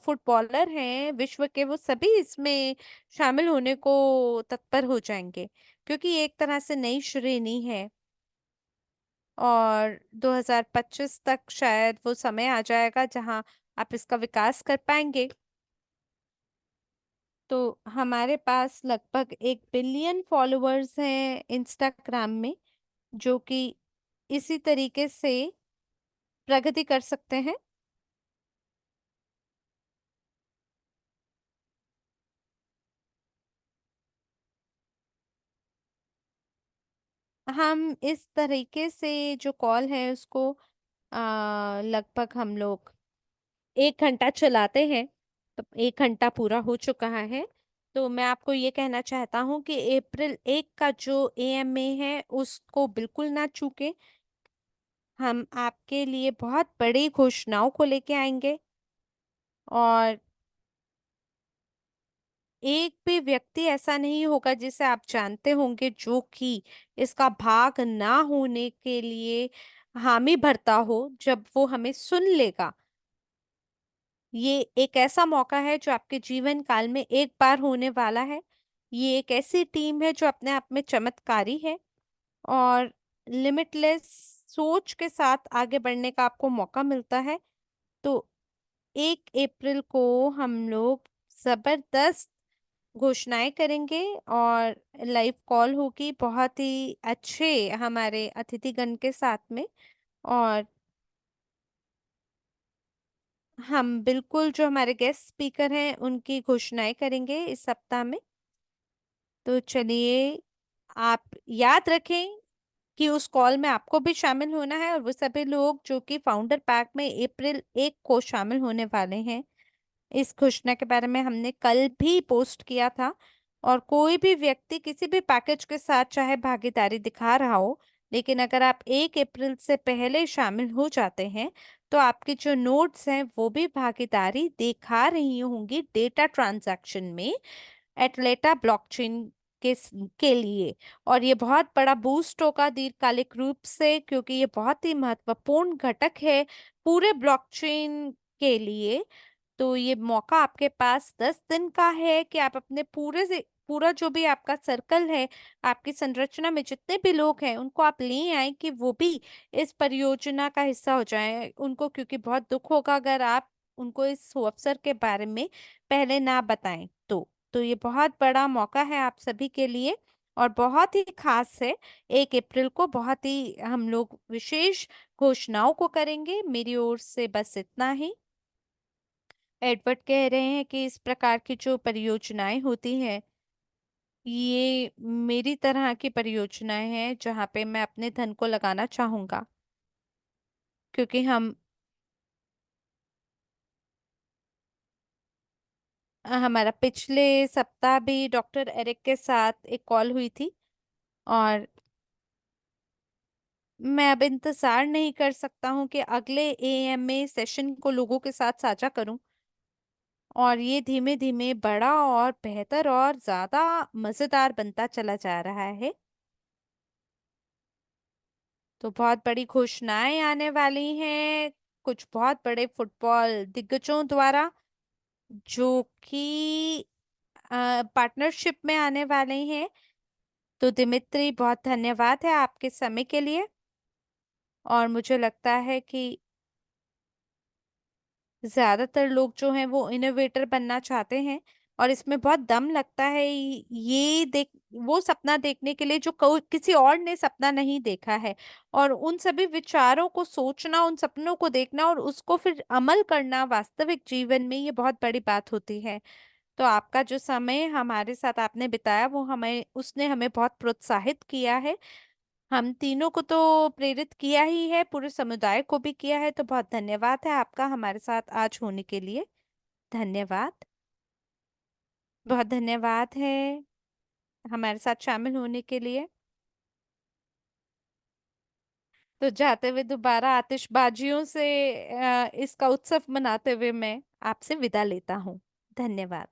A: फुटबॉलर हैं विश्व के, वो सभी इसमें शामिल होने को तत्पर हो जाएंगे, क्योंकि ये एक तरह से नई श्रेणी है। और 2025 तक शायद वो समय आ जाएगा जहां आप इसका विकास कर पाएंगे। तो हमारे पास लगभग 1 बिलियन फॉलोअर्स हैं इंस्टाग्राम में, जो कि इसी तरीके से प्रगति कर सकते हैं। हम इस तरीके से जो कॉल है उसको लगभग हम लोग 1 घंटा चलाते हैं। तो 1 घंटा पूरा हो चुका है। तो मैं आपको ये कहना चाहता हूँ कि अप्रैल 1 का जो एएमए है उसको बिल्कुल ना चूकें। हम आपके लिए बहुत बड़ी घोषणाओं को लेके आएंगे। और एक भी व्यक्ति ऐसा नहीं होगा जिसे आप जानते होंगे जो कि इसका भाग ना होने के लिए हामी भरता हो, जब वो हमें सुन लेगा। ये एक ऐसा मौका है जो आपके जीवन काल में एक बार होने वाला है। ये एक ऐसी टीम है जो अपने आप में चमत्कारी है और लिमिटलेस सोच के साथ आगे बढ़ने का आपको मौका मिलता है। तो 1 अप्रैल को हम लोग जबरदस्त घोषणाएं करेंगे और लाइव कॉल होगी बहुत ही अच्छे हमारे अतिथिगण के साथ में। और हम बिल्कुल जो हमारे गेस्ट स्पीकर हैं उनकी घोषणाएं करेंगे इस सप्ताह में। तो चलिए, आप याद रखें कि उस कॉल में आपको भी शामिल होना है और वो सभी लोग जो कि फाउंडर पैक में अप्रैल 1 को शामिल होने वाले हैं। इस घोषणा के बारे में हमने कल भी पोस्ट किया था। और कोई भी व्यक्ति किसी भी पैकेज के साथ चाहे भागीदारी दिखा रहा हो, लेकिन अगर आप 1 अप्रैल से पहले शामिल हो जाते हैं तो आपकी जो नोट्स हैं वो भी भागीदारी दिखा रही होंगी डेटा ट्रांजैक्शन में एटलेटा ब्लॉकचेन के लिए। और ये बहुत बड़ा बूस्ट होगा दीर्घकालिक रूप से, क्योंकि ये बहुत ही महत्वपूर्ण घटक है पूरे ब्लॉकचेन के लिए। तो ये मौका आपके पास 10 दिन का है कि आप अपने पूरा जो भी आपका सर्कल है, आपकी संरचना में जितने भी लोग हैं उनको आप ले आए कि वो भी इस परियोजना का हिस्सा हो जाए उनको, क्योंकि बहुत दुख होगा अगर आप उनको इस अवसर के बारे में पहले ना बताएं। तो ये बहुत बड़ा मौका है आप सभी के लिए और बहुत ही खास है। 1 अप्रैल को बहुत ही हम लोग विशेष घोषणाओं को करेंगे। मेरी ओर से बस इतना ही। एडवर्ड कह रहे हैं कि इस प्रकार की जो परियोजनाएं होती हैं, ये मेरी तरह की परियोजनाएं हैं जहां पे मैं अपने धन को लगाना चाहूंगा, क्योंकि हमारा पिछले सप्ताह भी डॉक्टर एरिक के साथ एक कॉल हुई थी। और मैं अब इंतजार नहीं कर सकता हूँ कि अगले एएमए सेशन को लोगों के साथ साझा करूं। और ये धीमे धीमे बड़ा और बेहतर और ज्यादा मजेदार बनता चला जा रहा है। तो बहुत बड़ी घोषणाएं आने वाली हैं कुछ बहुत बड़े फुटबॉल दिग्गजों द्वारा, जो कि पार्टनरशिप में आने वाले हैं। तो दिमित्री, बहुत धन्यवाद है आपके समय के लिए। और मुझे लगता है कि ज्यादातर लोग जो हैं वो इनोवेटर बनना चाहते हैं और इसमें बहुत दम लगता है। ये देख वो सपना देखने के लिए जो किसी और ने सपना नहीं देखा है, और उन सभी विचारों को सोचना, उन सपनों को देखना और उसको फिर अमल करना वास्तविक जीवन में, ये बहुत बड़ी बात होती है। तो आपका जो समय हमारे साथ आपने बिताया वो हमें उसने हमें बहुत प्रोत्साहित किया है। हम तीनों को तो प्रेरित किया ही है, पूरे समुदाय को भी किया है। तो बहुत धन्यवाद है आपका हमारे साथ आज होने के लिए। धन्यवाद। बहुत धन्यवाद है हमारे साथ शामिल होने के लिए। तो जाते हुए दोबारा आतिशबाजियों से इसका उत्सव मनाते हुए मैं आपसे विदा लेता हूँ। धन्यवाद।